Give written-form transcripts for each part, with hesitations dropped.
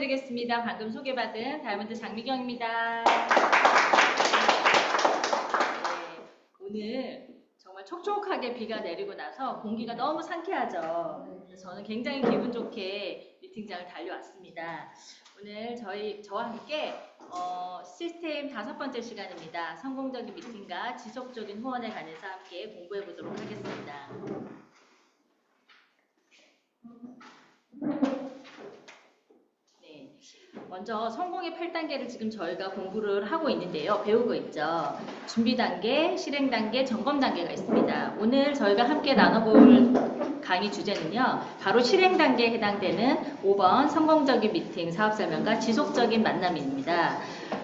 인사드리겠습니다. 방금 소개받은 다이아몬드 장미경입니다. 오늘 정말 촉촉하게 비가 내리고 나서 공기가 너무 상쾌하죠. 저는 굉장히 기분 좋게 미팅장을 달려왔습니다. 오늘 저와 함께 시스템 5번째 시간입니다. 성공적인 미팅과 지속적인 후원에 관해서 함께 공부해 보도록 하겠습니다. 먼저 성공의 8단계를 지금 저희가 공부를 하고 있는데요. 배우고 있죠. 준비 단계, 실행 단계, 점검 단계가 있습니다. 오늘 저희가 함께 나눠볼 강의 주제는요. 바로 실행 단계에 해당되는 5번 성공적인 미팅, 사업 설명과 지속적인 만남입니다.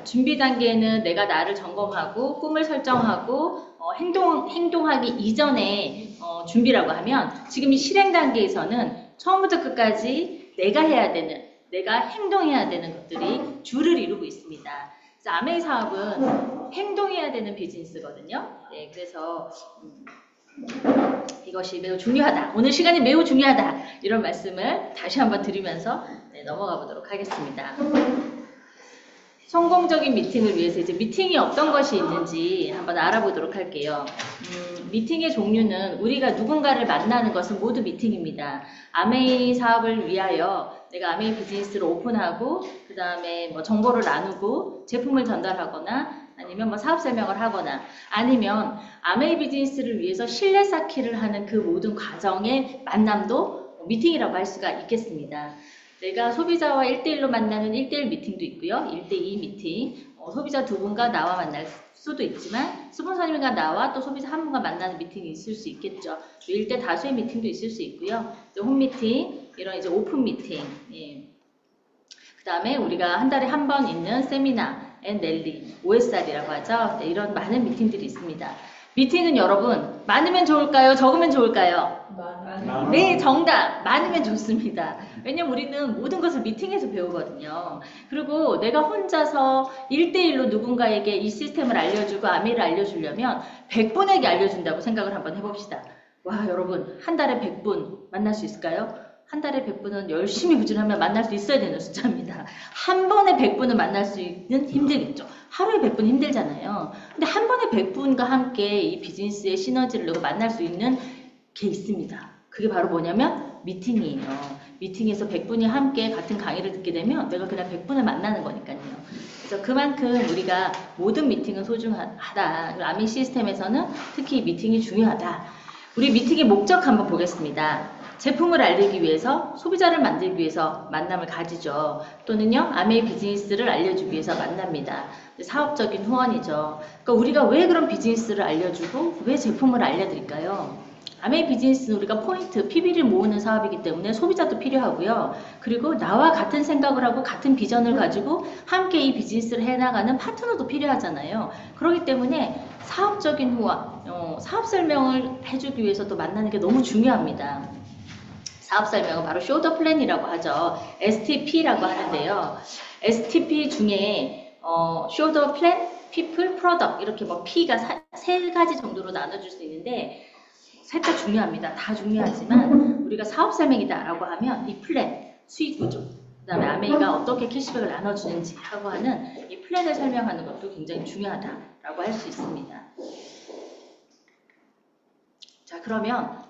준비 단계는 내가 나를 점검하고 꿈을 설정하고 행동하기 이전에 준비라고 하면 지금 이 실행 단계에서는 처음부터 끝까지 내가 해야 되는 내가 행동해야 되는 것들이 주를 이루고 있습니다. 그래서 아메이 사업은 행동해야 되는 비즈니스거든요. 네, 그래서 이것이 매우 중요하다. 오늘 시간이 매우 중요하다. 이런 말씀을 다시 한번 드리면서 넘어가 보도록 하겠습니다. 성공적인 미팅을 위해서 이제 미팅이 어떤 것이 있는지 한번 알아보도록 할게요. 미팅의 종류는 우리가 누군가를 만나는 것은 모두 미팅입니다. 아메이 사업을 위하여 내가 아메이 비즈니스를 오픈하고 그 다음에 뭐 정보를 나누고 제품을 전달하거나 아니면 사업 설명을 하거나 아니면 아메이 비즈니스를 위해서 신뢰 쌓기를 하는 그 모든 과정의 만남도 미팅이라고 할 수가 있겠습니다. 내가 소비자와 1대1로 만나는 1대1 미팅도 있고요. 1대2 미팅, 소비자 2분과 나와 만날 수도 있지만 스폰서님과 나와 또 소비자 1분과 만나는 미팅이 있을 수 있겠죠. 1대 다수의 미팅도 있을 수 있고요. 홈미팅, 이런 이제 오픈 미팅. 예. 그 다음에 우리가 한 달에 한 번 있는 세미나 앤 랠리, OSR이라고 하죠. 네, 이런 많은 미팅들이 있습니다. 미팅은 여러분 많으면 좋을까요? 적으면 좋을까요? 네, 정답. 많으면 좋습니다. 왜냐면 우리는 모든 것을 미팅에서 배우거든요. 그리고 내가 혼자서 1대1로 누군가에게 이 시스템을 알려주고 아메이를 알려주려면 100분에게 알려준다고 생각을 한번 해봅시다. 와, 여러분 한 달에 100분 만날 수 있을까요? 한 달에 100분은 열심히 부지런하면 만날 수 있어야 되는 숫자입니다. 한 번에 100분을 만날 수 있는 힘들겠죠. 하루에 100분 힘들잖아요. 근데 한 번에 100분과 함께 이 비즈니스의 시너지를 내고 만날 수 있는 게 있습니다. 그게 바로 뭐냐면 미팅이에요. 미팅에서 100분이 함께 같은 강의를 듣게 되면 내가 그냥 100분을 만나는 거니까요. 그래서 그만큼 우리가 모든 미팅은 소중하다. 아메이 시스템에서는 특히 미팅이 중요하다. 우리 미팅의 목적 한번 보겠습니다. 제품을 알리기 위해서, 소비자를 만들기 위해서 만남을 가지죠. 또는요, 아메이 비즈니스를 알려주기 위해서 만납니다. 사업적인 후원이죠. 그러니까 우리가 왜 그런 비즈니스를 알려주고 왜 제품을 알려드릴까요? 아메이 비즈니스는 우리가 포인트, PB를 모으는 사업이기 때문에 소비자도 필요하고요. 그리고 나와 같은 생각을 하고 같은 비전을 가지고 함께 이 비즈니스를 해나가는 파트너도 필요하잖아요. 그렇기 때문에 사업적인 후원, 사업 설명을 해주기 위해서도 만나는 게 너무 중요합니다. 사업 설명은 바로 쇼더 플랜이라고 하죠. STP라고 하는데요. STP 중에 쇼더 플랜, 피플, 프로덕트 이렇게 P가 3가지 정도로 나눠줄 수 있는데 살짝 중요합니다. 다 중요하지만 우리가 사업 설명이다 라고 하면 이 플랜, 수익 구조, 그 다음에 아메이가 어떻게 캐시백을 나눠주는지 하고 하는 이 플랜을 설명하는 것도 굉장히 중요하다라고 할 수 있습니다. 자, 그러면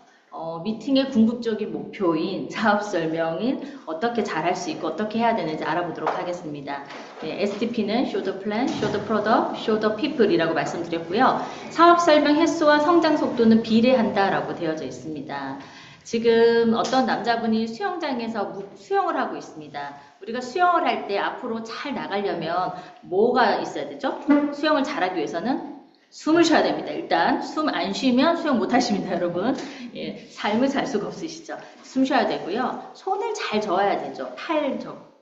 미팅의 궁극적인 목표인 사업 설명인 어떻게 잘할 수 있고 어떻게 해야 되는지 알아보도록 하겠습니다. 네, STP는 Show the Plan, Show the Product, Show the People이라고 말씀드렸고요. 사업 설명 횟수와 성장 속도는 비례한다라고 되어져 있습니다. 지금 어떤 남자분이 수영장에서 수영을 하고 있습니다. 우리가 수영을 할 때 앞으로 잘 나가려면 뭐가 있어야 되죠? 수영을 잘하기 위해서는 숨을 쉬어야 됩니다. 일단 숨 안 쉬면 수영 못 하십니다, 여러분. 예, 삶을 살 수가 없으시죠. 숨 쉬어야 되고요. 손을 잘 저어야 되죠.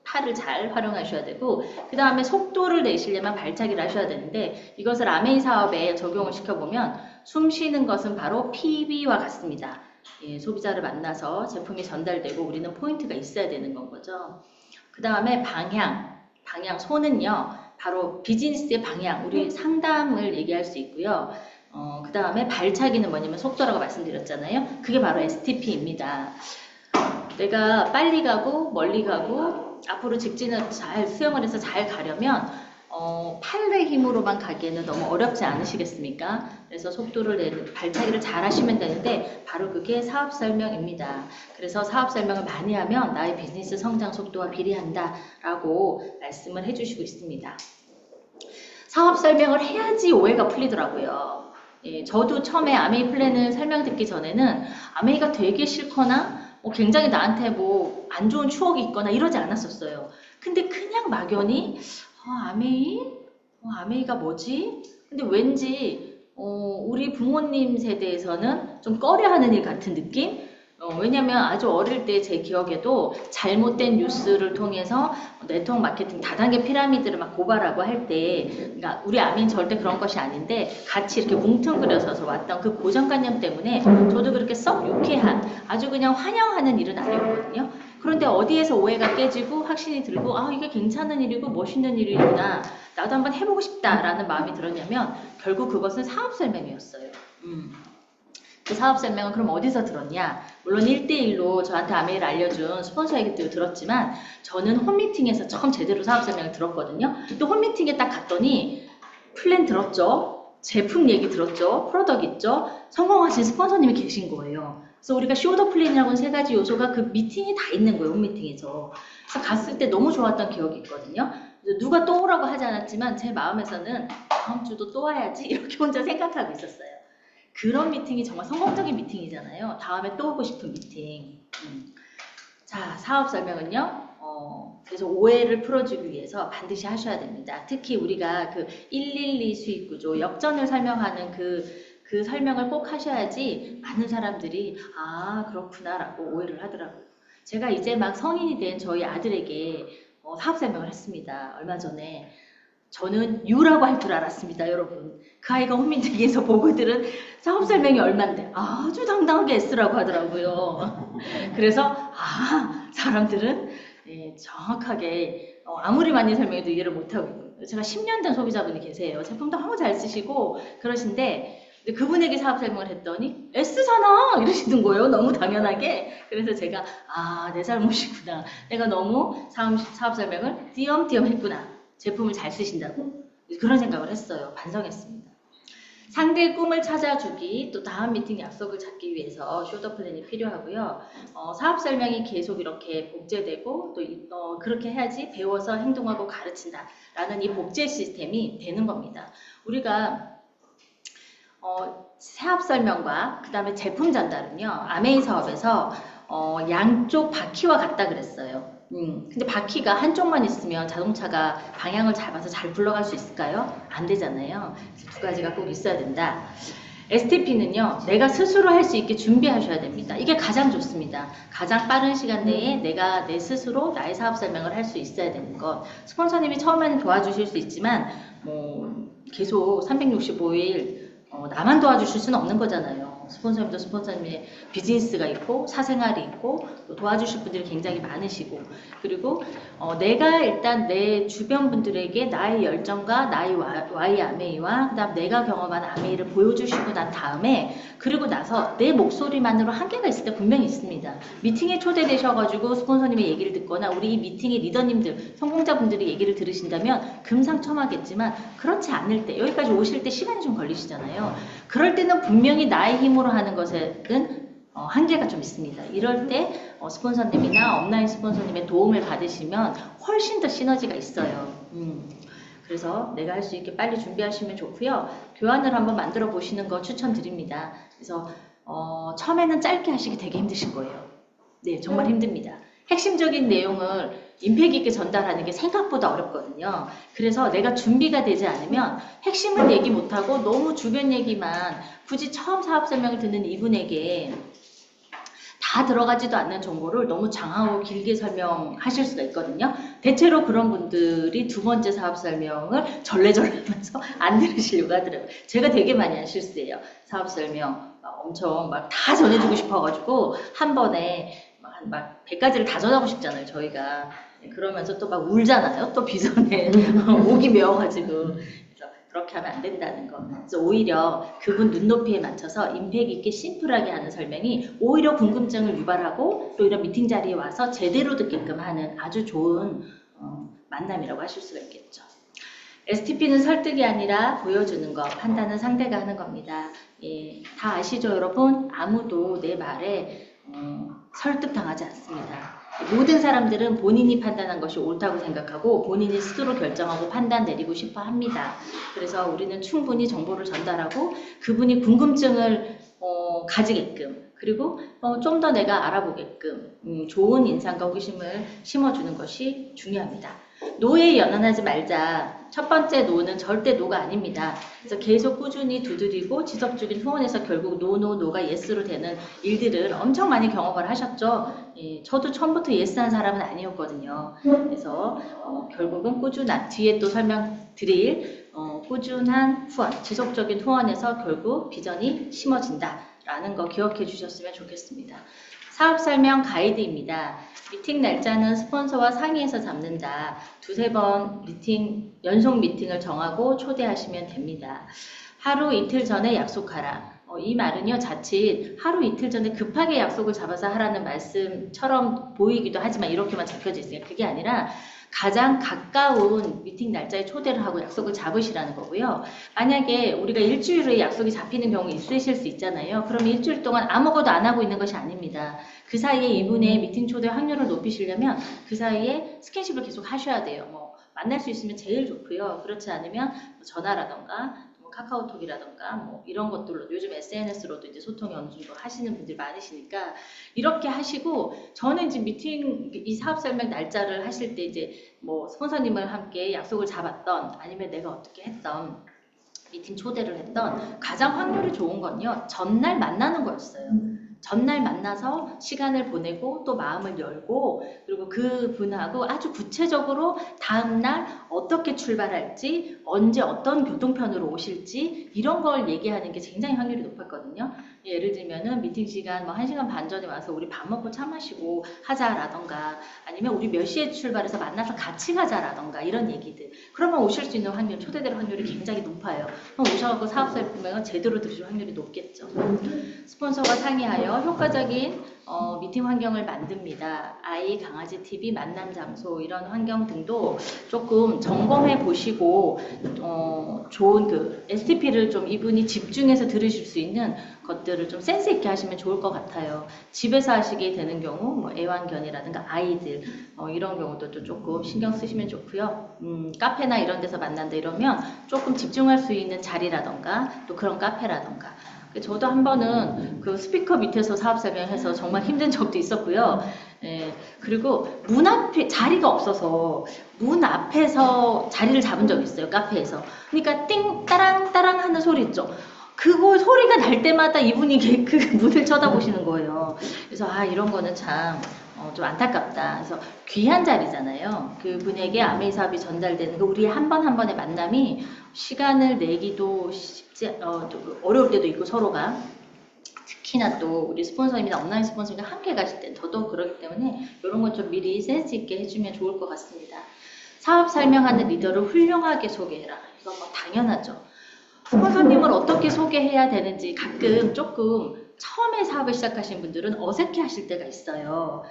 팔을 잘 활용하셔야 되고 그 다음에 속도를 내시려면 발차기를 하셔야 되는데 이것을 아메이 사업에 적용을 시켜보면 숨 쉬는 것은 바로 PB와 같습니다. 예, 소비자를 만나서 제품이 전달되고 우리는 포인트가 있어야 되는 건 거죠. 그 다음에 방향, 손은요. 바로 비즈니스의 방향, 우리 상담을 얘기할 수 있고요. 그 다음에 발차기는 뭐냐면 속도라고 말씀드렸잖아요. 그게 바로 STP입니다. 내가 빨리 가고 멀리 가고 앞으로 직진을 잘 수영을 해서 잘 가려면 팔의 힘으로만 가기에는 너무 어렵지 않으시겠습니까? 그래서 속도를 내는 발차기를 잘 하시면 되는데 바로 그게 사업 설명입니다. 그래서 사업 설명을 많이 하면 나의 비즈니스 성장 속도와 비례한다 라고 말씀을 해주시고 있습니다. 사업 설명을 해야지 오해가 풀리더라고요. 예, 저도 처음에 아메이 플랜을 설명 듣기 전에는 아메이가 되게 싫거나 굉장히 나한테 뭐 안 좋은 추억이 있거나 이러지 않았었어요. 근데 그냥 막연히 아메이? 아메이가 뭐지? 근데 왠지 우리 부모님 세대에서는 좀 꺼려하는 일 같은 느낌? 왜냐면 아주 어릴 때 제 기억에도 잘못된 뉴스를 통해서 네트워크 마케팅 다단계 피라미드를 막 고발하고 할 때, 그러니까 우리 아미는 절대 그런 것이 아닌데 같이 이렇게 뭉뚱그려서 왔던 그 고정관념 때문에 저도 그렇게 썩 유쾌한, 아주 그냥 환영하는 일은 아니었거든요. 그런데 어디에서 오해가 깨지고 확신이 들고 이게 괜찮은 일이고 멋있는 일이구나, 나도 한번 해보고 싶다라는 마음이 들었냐면 결국 그것은 사업 설명이었어요. 그 사업 설명은 그럼 어디서 들었냐? 물론 1대1로 저한테 아메이를 알려준 스폰서 얘기 때문에 들었지만 저는 홈미팅에서 처음 제대로 사업 설명을 들었거든요. 또 홈미팅에 딱 갔더니 플랜 들었죠? 제품 얘기 들었죠? 프로덕트 있죠? 성공하신 스폰서님이 계신 거예요. 그래서 우리가 쇼더 플랜이라고는 3가지 요소가 그 미팅이 다 있는 거예요. 홈미팅에서. 그래서 갔을 때 너무 좋았던 기억이 있거든요. 누가 또 오라고 하지 않았지만 제 마음에서는 다음 주도 또 와야지 이렇게 혼자 생각하고 있었어요. 그런 미팅이 정말 성공적인 미팅이잖아요. 다음에 또 오고 싶은 미팅. 자, 사업 설명은요. 그래서 오해를 풀어주기 위해서 반드시 하셔야 됩니다. 특히 우리가 그 112 수익 구조, 역전을 설명하는 그 설명을 꼭 하셔야지 많은 사람들이 그렇구나 라고 오해를 하더라고요. 제가 이제 막 성인이 된 저희 아들에게 사업 설명을 했습니다. 얼마 전에. 저는 U라고 할 줄 알았습니다, 여러분. 그 아이가 홈미팅에서 보고 들은 사업 설명이 얼만데 아주 당당하게 S라고 하더라고요. 그래서 사람들은 정확하게 아무리 많이 설명해도 이해를 못하고 있고요. 제가 10년 된 소비자분이 계세요. 제품도 너무 잘 쓰시고 그러신데 그분에게 사업 설명을 했더니 S잖아 이러시는 거예요. 너무 당연하게. 그래서 제가 내 잘못이구나. 내가 너무 사업 설명을 띄엄띄엄 했구나. 제품을 잘 쓰신다고? 그런 생각을 했어요. 반성했습니다. 상대의 꿈을 찾아주기, 또 다음 미팅 약속을 찾기 위해서 쇼더 플랜이 필요하고요. 사업 설명이 계속 이렇게 복제되고 또 그렇게 해야지 배워서 행동하고 가르친다 라는 이 복제 시스템이 되는 겁니다. 우리가 사업 설명과 그 다음에 제품 전달은요. 아메이 사업에서 양쪽 바퀴와 같다 그랬어요. 근데 바퀴가 한쪽만 있으면 자동차가 방향을 잡아서 잘 굴러갈 수 있을까요? 안 되잖아요. 그래서 2가지가 꼭 있어야 된다. STP는요, 내가 스스로 할 수 있게 준비하셔야 됩니다. 이게 가장 좋습니다. 가장 빠른 시간 내에 내가 내 스스로 나의 사업 설명을 할 수 있어야 되는 것. 스폰서님이 처음에는 도와주실 수 있지만, 계속 365일 나만 도와주실 수는 없는 거잖아요. 스폰서님도 스폰서님의 비즈니스가 있고 사생활이 있고 또 도와주실 분들이 굉장히 많으시고, 그리고 내가 일단 내 주변 분들에게 나의 열정과 나의 Y 아메이와 그 다음 내가 경험한 아메이를 보여주시고 난 다음에, 그리고 나서 내 목소리만으로 한계가 있을 때 분명히 있습니다. 미팅에 초대되셔가지고 스폰서님의 얘기를 듣거나 우리 이 미팅의 리더님들, 성공자분들이 얘기를 들으신다면 금상첨화겠지만, 그렇지 않을 때, 여기까지 오실 때 시간이 좀 걸리시잖아요. 그럴 때는 분명히 나의 힘으로 하는 것은 한계가 좀 있습니다. 이럴 때 스폰서님이나 업라인 스폰서님의 도움을 받으시면 훨씬 더 시너지가 있어요. 그래서 내가 할 수 있게 빨리 준비하시면 좋고요. 교환을 한번 만들어 보시는 거 추천드립니다. 그래서 처음에는 짧게 하시기 되게 힘드실 거예요. 네, 정말 힘듭니다. 핵심적인 내용을 임팩 있게 전달하는 게 생각보다 어렵거든요. 그래서 내가 준비가 되지 않으면 핵심을 얘기 못하고 너무 주변 얘기만, 굳이 처음 사업 설명을 듣는 이분에게 다 들어가지도 않는 정보를 너무 장하고 길게 설명하실 수가 있거든요. 대체로 그런 분들이 2번째 사업 설명을 절레절레 하면서 안 들으시려고 하더라고요. 제가 되게 많이 한 실수예요. 사업 설명 엄청 막 다 전해주고 싶어가지고 한 번에 막 100가지를 다 전하고 싶잖아요, 저희가. 그러면서 또 막 울잖아요. 또 비전에 목이 메어가지고. 그래서 그렇게 하면 안 된다는 거. 그래서 오히려 그분 눈높이에 맞춰서 임팩 있게 심플하게 하는 설명이 오히려 궁금증을 유발하고 또 이런 미팅 자리에 와서 제대로 듣게끔 하는 아주 좋은 만남이라고 하실 수가 있겠죠. STP는 설득이 아니라 보여주는 것, 판단은 상대가 하는 겁니다. 예, 다 아시죠, 여러분? 아무도 내 말에 설득당하지 않습니다. 모든 사람들은 본인이 판단한 것이 옳다고 생각하고 본인이 스스로 결정하고 판단 내리고 싶어 합니다. 그래서 우리는 충분히 정보를 전달하고 그분이 궁금증을 가지게끔 그리고 좀 더 내가 알아보게끔 좋은 인상과 호기심을 심어주는 것이 중요합니다. 노에 연연하지 말자. 첫 번째 노는 절대 노가 아닙니다. 그래서 계속 꾸준히 두드리고 지속적인 후원에서 결국 노가 예스로 되는 일들을 엄청 많이 경험을 하셨죠. 예, 저도 처음부터 예스한 사람은 아니었거든요. 그래서 결국은 꾸준한 뒤에 또 설명드릴 꾸준한 후원, 지속적인 후원에서 결국 비전이 심어진다라는 거 기억해 주셨으면 좋겠습니다. 사업 설명 가이드입니다. 미팅 날짜는 스폰서와 상의해서 잡는다. 두세 번 연속 미팅을 정하고 초대하시면 됩니다. 하루 이틀 전에 약속하라. 이 말은요, 자칫 하루 이틀 전에 급하게 약속을 잡아서 하라는 말씀처럼 보이기도 하지만 이렇게만 적혀져 있어요. 그게 아니라 가장 가까운 미팅 날짜에 초대를 하고 약속을 잡으시라는 거고요. 만약에 우리가 일주일 후에 약속이 잡히는 경우 있으실 수 있잖아요. 그럼 일주일 동안 아무것도 안 하고 있는 것이 아닙니다. 그 사이에 이분의 미팅 초대 확률을 높이시려면 그 사이에 스킨십을 계속 하셔야 돼요. 만날 수 있으면 제일 좋고요. 그렇지 않으면 전화라던가 카카오톡이라던가 이런 것들로 요즘 SNS로도 이제 소통이 어느 정도 하시는 분들이 많으시니까 이렇게 하시고 저는 이제 미팅 이 사업 설명 날짜를 하실 때 이제 스폰서님을 함께 약속을 잡았던 아니면 내가 어떻게 했던 미팅 초대를 했던 가장 확률이 좋은 건요 전날 만나는 거였어요. 전날 만나서 시간을 보내고 또 마음을 열고 그리고 그분하고 아주 구체적으로 다음날 어떻게 출발할지 언제 어떤 교통편으로 오실지 이런 걸 얘기하는 게 굉장히 확률이 높았거든요. 예를 들면은 미팅 시간 1시간 반 전에 와서 우리 밥 먹고 차 마시고 하자라던가 아니면 우리 몇 시에 출발해서 만나서 같이 가자라던가 이런 얘기들 그러면 오실 수 있는 확률 초대될 확률이 굉장히 높아요. 그럼 오셔갖고 사업설명을 제대로 들으실 확률이 높겠죠. 스폰서와 상의하여 효과적인 미팅 환경을 만듭니다. 아이, 강아지 TV, 만남 장소 이런 환경 등도 조금 점검해 보시고 좋은 그 STP를 좀 이분이 집중해서 들으실 수 있는 것들을 좀 센스 있게 하시면 좋을 것 같아요. 집에서 하시게 되는 경우 애완견이라든가 아이들 이런 경우도 또 조금 신경 쓰시면 좋고요. 카페나 이런 데서 만난다 이러면 조금 집중할 수 있는 자리라던가 또 그런 카페라던가 저도 한 번은 그 스피커 밑에서 사업 설명해서 정말 힘든 적도 있었고요. 예, 그리고 문 앞에 자리가 없어서 문 앞에서 자리를 잡은 적이 있어요. 카페에서. 그러니까 띵 따랑 따랑 하는 소리 있죠. 그거 소리가 날 때마다 이분이 그 문을 쳐다보시는 거예요. 그래서 이런 거는 참 좀 안타깝다. 그래서 귀한 자리잖아요. 그분에게 아메이 사업이 전달되는 거 우리 한 번 한 번의 만남이 시간을 내기도 쉽지 어려울 때도 있고 서로가 특히나 또 우리 스폰서님이나 온라인 스폰서님과 함께 가실 땐 더더욱 그러기 때문에 이런 건 좀 미리 센스 있게 해주면 좋을 것 같습니다. 사업 설명하는 리더를 훌륭하게 소개해라. 이건 당연하죠. 스폰서님을 어떻게 소개해야 되는지 가끔 조금 처음에 사업을 시작하신 분들은 어색해 하실 때가 있어요.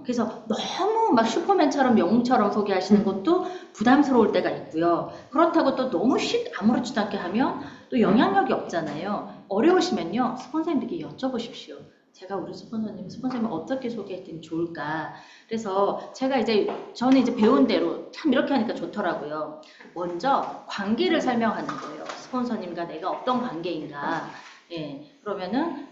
그래서 너무 막 슈퍼맨처럼 영웅처럼 소개하시는 것도 부담스러울 때가 있고요. 그렇다고 또 너무 아무렇지도 않게 하면 또 영향력이 없잖아요. 어려우시면요. 스폰서님들께 여쭤보십시오. 제가 우리 스폰서님을 어떻게 소개했더니 좋을까. 그래서 저는 이제 배운 대로 참 이렇게 하니까 좋더라고요. 먼저 관계를 설명하는 거예요. 스폰서님과 내가 어떤 관계인가. 예, 그러면은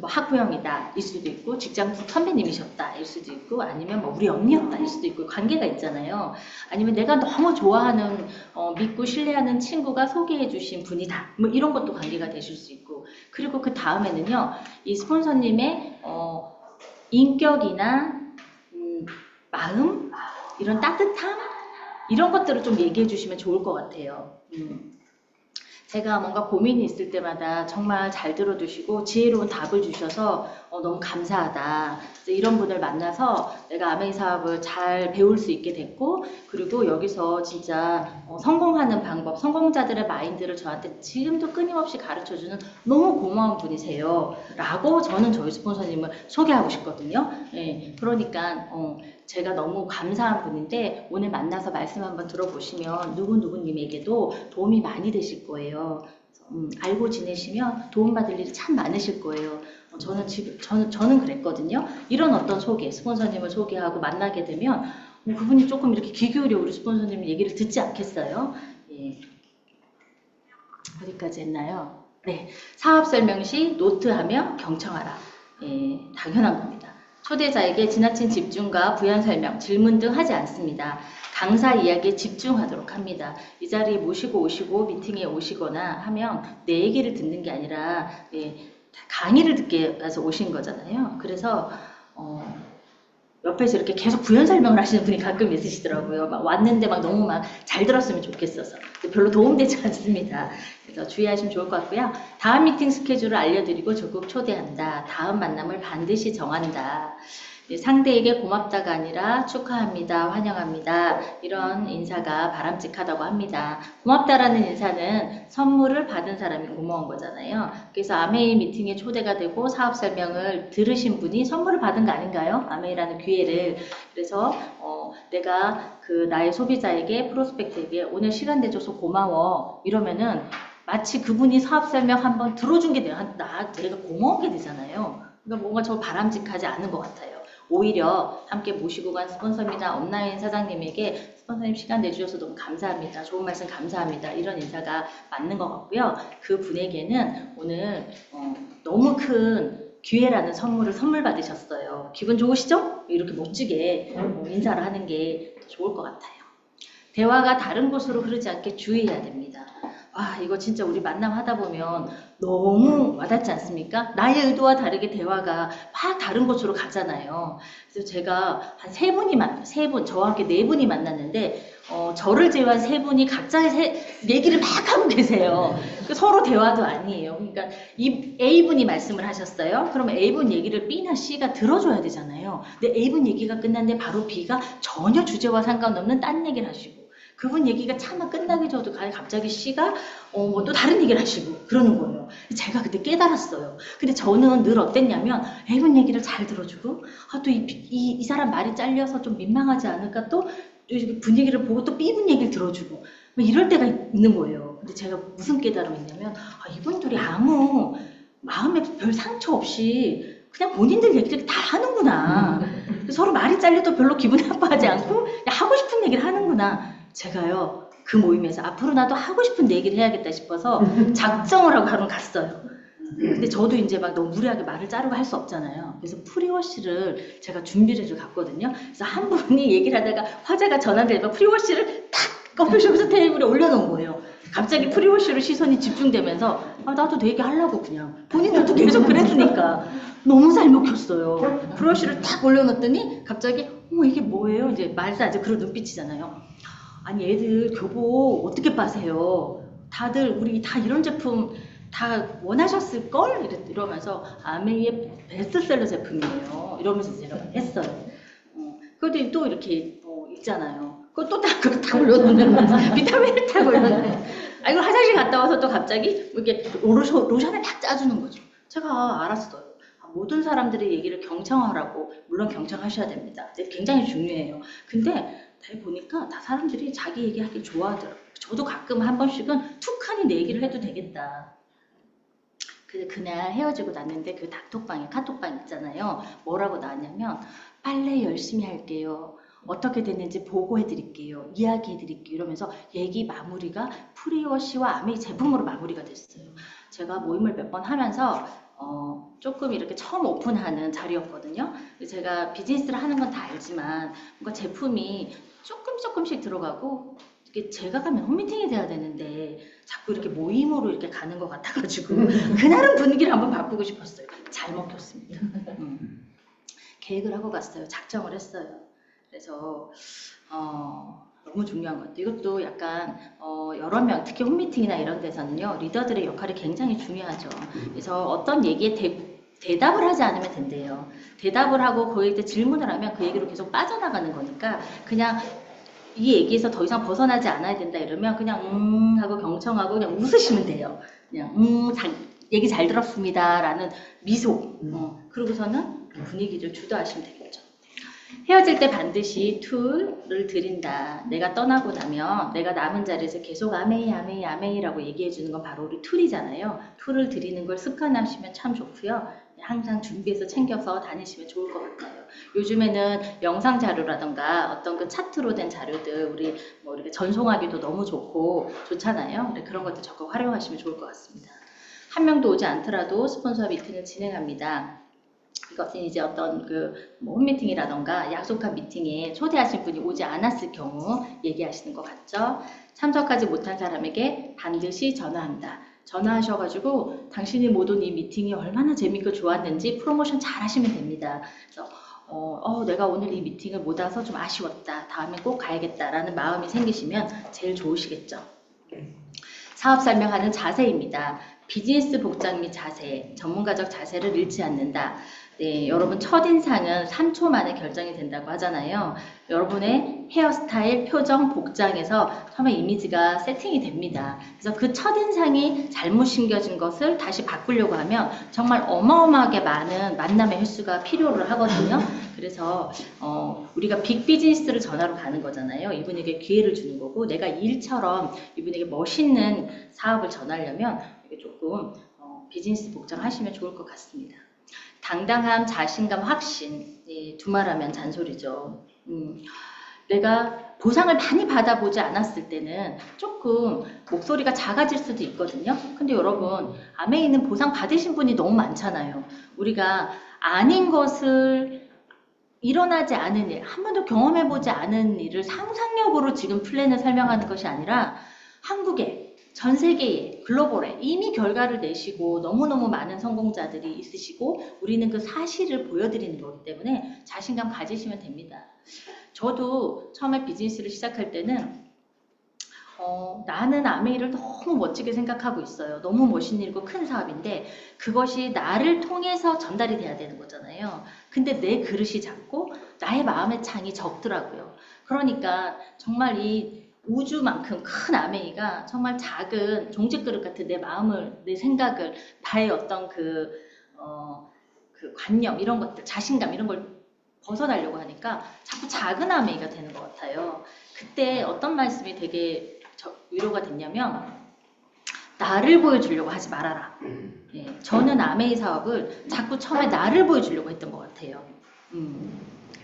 학부형이다 일 수도 있고 직장 선배님이셨다 일 수도 있고 아니면 우리 언니였다 일 수도 있고 관계가 있잖아요. 아니면 내가 너무 좋아하는 믿고 신뢰하는 친구가 소개해 주신 분이다 이런 것도 관계가 되실 수 있고 그리고 그 다음에는요 이 스폰서님의 인격이나 마음 이런 따뜻함 이런 것들을 좀 얘기해 주시면 좋을 것 같아요. 제가 뭔가 고민이 있을 때마다 정말 잘 들어주시고 지혜로운 답을 주셔서 너무 감사하다. 이런 분을 만나서 내가 아메이 사업을 잘 배울 수 있게 됐고, 그리고 여기서 진짜 성공하는 방법, 성공자들의 마인드를 저한테 지금도 끊임없이 가르쳐주는 너무 고마운 분이세요. 라고 저는 저희 스폰서님을 소개하고 싶거든요. 예, 그러니까 제가 너무 감사한 분인데 오늘 만나서 말씀 한번 들어보시면 누구누구님에게도 도움이 많이 되실 거예요. 알고 지내시면 도움받을 일이 참 많으실 거예요. 저는 그랬거든요. 이런 어떤 소개, 스폰서님을 소개하고 만나게 되면 그분이 조금 이렇게 귀 기울여 우리 스폰서님 얘기를 듣지 않겠어요? 예. 어디까지 했나요? 네, 사업 설명 시 노트하며 경청하라. 예, 당연한 겁니다. 초대자에게 지나친 집중과 부연 설명, 질문 등 하지 않습니다. 강사 이야기에 집중하도록 합니다. 이 자리에 모시고 오시고 미팅에 오시거나 하면 내 얘기를 듣는 게 아니라 강의를 듣게 해서 오신 거잖아요. 그래서 옆에서 이렇게 계속 부연 설명을 하시는 분이 가끔 있으시더라고요. 막 왔는데 막 너무 막 잘 들었으면 좋겠어서. 근데 별로 도움되지 않습니다. 그래서 주의하시면 좋을 것 같고요. 다음 미팅 스케줄을 알려드리고 적극 초대한다. 다음 만남을 반드시 정한다. 상대에게 고맙다가 아니라 축하합니다, 환영합니다. 이런 인사가 바람직하다고 합니다. 고맙다라는 인사는 선물을 받은 사람이 고마운 거잖아요. 그래서 아메이 미팅에 초대가 되고 사업 설명을 들으신 분이 선물을 받은 거 아닌가요? 아메이라는 기회를. 그래서 내가 나의 소비자에게, 프로스펙트에게 오늘 시간 내줘서 고마워 이러면은 마치 그분이 사업 설명 한번 들어준 게 내가 고마운 게 되잖아요. 그러니까 뭔가 저 바람직하지 않은 것 같아요. 오히려 함께 모시고 간 스폰서입니다. 업라인 사장님에게 스폰서님 시간 내주셔서 너무 감사합니다. 좋은 말씀 감사합니다. 이런 인사가 맞는 것 같고요. 그 분에게는 오늘 너무 큰 기회라는 선물 받으셨어요. 기분 좋으시죠? 이렇게 멋지게 인사를 하는 게 좋을 것 같아요. 대화가 다른 곳으로 흐르지 않게 주의해야 됩니다. 이거 진짜 우리 만남 하다 보면 너무 와닿지 않습니까? 나의 의도와 다르게 대화가 막 다른 곳으로 가잖아요. 그래서 제가 한 세 분, 저와 함께 네 분이 만났는데, 저를 제외한 세 분이 각자의 얘기를 막 하고 계세요. 서로 대화도 아니에요. 그러니까 이 A분이 말씀을 하셨어요. 그러면 A분 얘기를 B나 C가 들어줘야 되잖아요. 근데 A분 얘기가 끝났는데 바로 B가 전혀 주제와 상관없는 딴 얘기를 하시고, 그분 얘기가 차마 끝나기 전에도 갑자기 C가 또 다른 얘기를 하시고 그러는 거예요. 제가 그때 깨달았어요. 근데 저는 늘 어땠냐면 A분 얘기를 잘 들어주고 또 이 사람 말이 잘려서 좀 민망하지 않을까, 또 분위기를 보고 또 B분 얘기를 들어주고 이럴 때가 있는 거예요. 근데 제가 무슨 깨달음이 있냐면 이분들이 아무 마음에 별 상처 없이 그냥 본인들 얘기를 다 하는구나. 서로 말이 잘려도 별로 기분 나빠하지 않고 하고 싶은 얘기를 하는구나. 제가요, 그 모임에서 앞으로 나도 하고 싶은 얘기를 해야겠다 싶어서 작정을 하고 하러 갔어요. 근데 저도 이제 막 너무 무리하게 말을 자르고 할 수 없잖아요. 그래서 프리워시를 제가 준비를 해서 갔거든요. 그래서 한 분이 얘기를 하다가 화제가 전환되면 프리워시를 탁 커피숍에서 테이블에 올려놓은 거예요. 갑자기 프리워시로 시선이 집중되면서 나도 내 얘기 하려고 그냥. 본인들도 계속 그랬으니까. 너무 잘 먹혔어요. 프리워시를 탁 올려놓더니 갑자기 이게 뭐예요? 이제 말도 아직 그런 눈빛이잖아요. 아니 애들 교복 어떻게 빠세요? 다들 우리 다 이런 제품 다 원하셨을걸? 이러면서 아메이의 베스트셀러 제품이에요. 이러면서 제가 했어요. 그것도 또 이렇게 있잖아요. 그거 그거 다 올려놓는 거지. 비타민을 딱 올려놓는. 이거 화장실 갔다 와서 또 갑자기 이렇게 로션을 막 짜주는 거죠. 제가 알았어요. 모든 사람들의 얘기를 경청하라고, 물론 경청하셔야 됩니다. 굉장히 중요해요. 근데 보니까 다 사람들이 자기 얘기하기 좋아하더라고요. 저도 가끔 한 번씩은 툭하니 내 얘기를 해도 되겠다. 근데 그날 헤어지고 났는데 그 단톡방에 카톡방 있잖아요. 뭐라고 나왔냐면 빨래 열심히 할게요. 어떻게 됐는지 보고해드릴게요. 이야기해드릴게요. 이러면서 얘기 마무리가 프리워시와 아메이 제품으로 마무리가 됐어요. 제가 모임을 몇 번 하면서 조금 이렇게 처음 오픈하는 자리였거든요. 제가 비즈니스를 하는 건 다 알지만 뭔가 제품이 조금씩 들어가고 이게 제가 가면 홈미팅이 돼야 되는데 자꾸 이렇게 모임으로 이렇게 가는 것 같아가지고 그날은 분위기를 한번 바꾸고 싶었어요. 잘 먹혔습니다. 계획을 하고 갔어요. 작정을 했어요. 그래서 너무 중요한 것 같아요. 이것도 약간 여러 명, 특히 홈미팅이나 이런 데서는요, 리더들의 역할이 굉장히 중요하죠. 그래서 어떤 얘기에 대답을 하지 않으면 된대요. 대답을 하고 그 얘기에 질문을 하면 그 얘기로 계속 빠져나가는 거니까 그냥 이 얘기에서 더 이상 벗어나지 않아야 된다 이러면 그냥 하고 경청하고 그냥 웃으시면 돼요. 그냥 얘기 잘 들었습니다 라는 미소. 그러고서는 분위기를 주도하시면 되겠죠. 헤어질 때 반드시 툴을 드린다. 내가 떠나고 나면 내가 남은 자리에서 계속 아메이 아메이 아메이라고 얘기해 주는 건 바로 우리 툴이잖아요. 툴을 드리는 걸 습관하시면 참 좋고요. 항상 준비해서 챙겨서 다니시면 좋을 것 같아요. 요즘에는 영상 자료라던가 어떤 그 차트로 된 자료들 우리 뭐 이렇게 전송하기도 너무 좋잖아요. 그런 것들 적극 활용하시면 좋을 것 같습니다. 한 명도 오지 않더라도 스폰서 미팅을 진행합니다. 이것은 이제 어떤 뭐 홈미팅이라던가 약속한 미팅에 초대하신 분이 오지 않았을 경우 얘기하시는 것 같죠. 참석하지 못한 사람에게 반드시 전화한다. 전화하셔가지고 당신이 못 온 이 미팅이 얼마나 재밌고 좋았는지 프로모션 잘 하시면 됩니다. 그래서 내가 오늘 이 미팅을 못 와서 좀 아쉬웠다. 다음에 꼭 가야겠다라는 마음이 생기시면 제일 좋으시겠죠. 사업 설명하는 자세입니다. 비즈니스 복장 및 자세, 전문가적 자세를 잃지 않는다. 네, 여러분 첫인상은 3초 만에 결정이 된다고 하잖아요. 여러분의 헤어스타일, 표정, 복장에서 처음에 이미지가 세팅이 됩니다. 그래서 그 첫인상이 잘못 심겨진 것을 다시 바꾸려고 하면 정말 어마어마하게 많은 만남의 횟수가 필요를 하거든요. 그래서 우리가 빅비즈니스를 전하러 가는 거잖아요. 이분에게 기회를 주는 거고 내가 일처럼 이분에게 멋있는 사업을 전하려면 이게 조금 비즈니스 복장하시면 좋을 것 같습니다. 당당함, 자신감, 확신. 예, 두말하면 잔소리죠. 내가 보상을 많이 받아보지 않았을 때는 조금 목소리가 작아질 수도 있거든요. 근데 여러분, 아메이는 보상 받으신 분이 너무 많잖아요. 우리가 아닌 것을 일어나지 않은 일, 한 번도 경험해보지 않은 일을 상상력으로 지금 플랜을 설명하는 것이 아니라 한국에 전 세계에 글로벌에 이미 결과를 내시고 너무너무 많은 성공자들이 있으시고 우리는 그 사실을 보여드리는 거기 때문에 자신감 가지시면 됩니다. 저도 처음에 비즈니스를 시작할 때는 나는 아메이를 너무 멋지게 생각하고 있어요. 너무 멋있는 일이고 큰 사업인데 그것이 나를 통해서 전달이 돼야 되는 거잖아요. 근데 내 그릇이 작고 나의 마음의 창이 적더라고요. 그러니까 정말 이 우주만큼 큰 아메이가 정말 작은 종지그릇 같은 내 마음을, 내 생각을, 나의 어떤 그 관념, 이런 것들, 자신감, 이런 걸 벗어나려고 하니까 자꾸 작은 아메이가 되는 것 같아요. 그때 어떤 말씀이 되게 위로가 됐냐면, 나를 보여주려고 하지 말아라. 예, 저는 아메이 사업을 자꾸 처음에 나를 보여주려고 했던 것 같아요.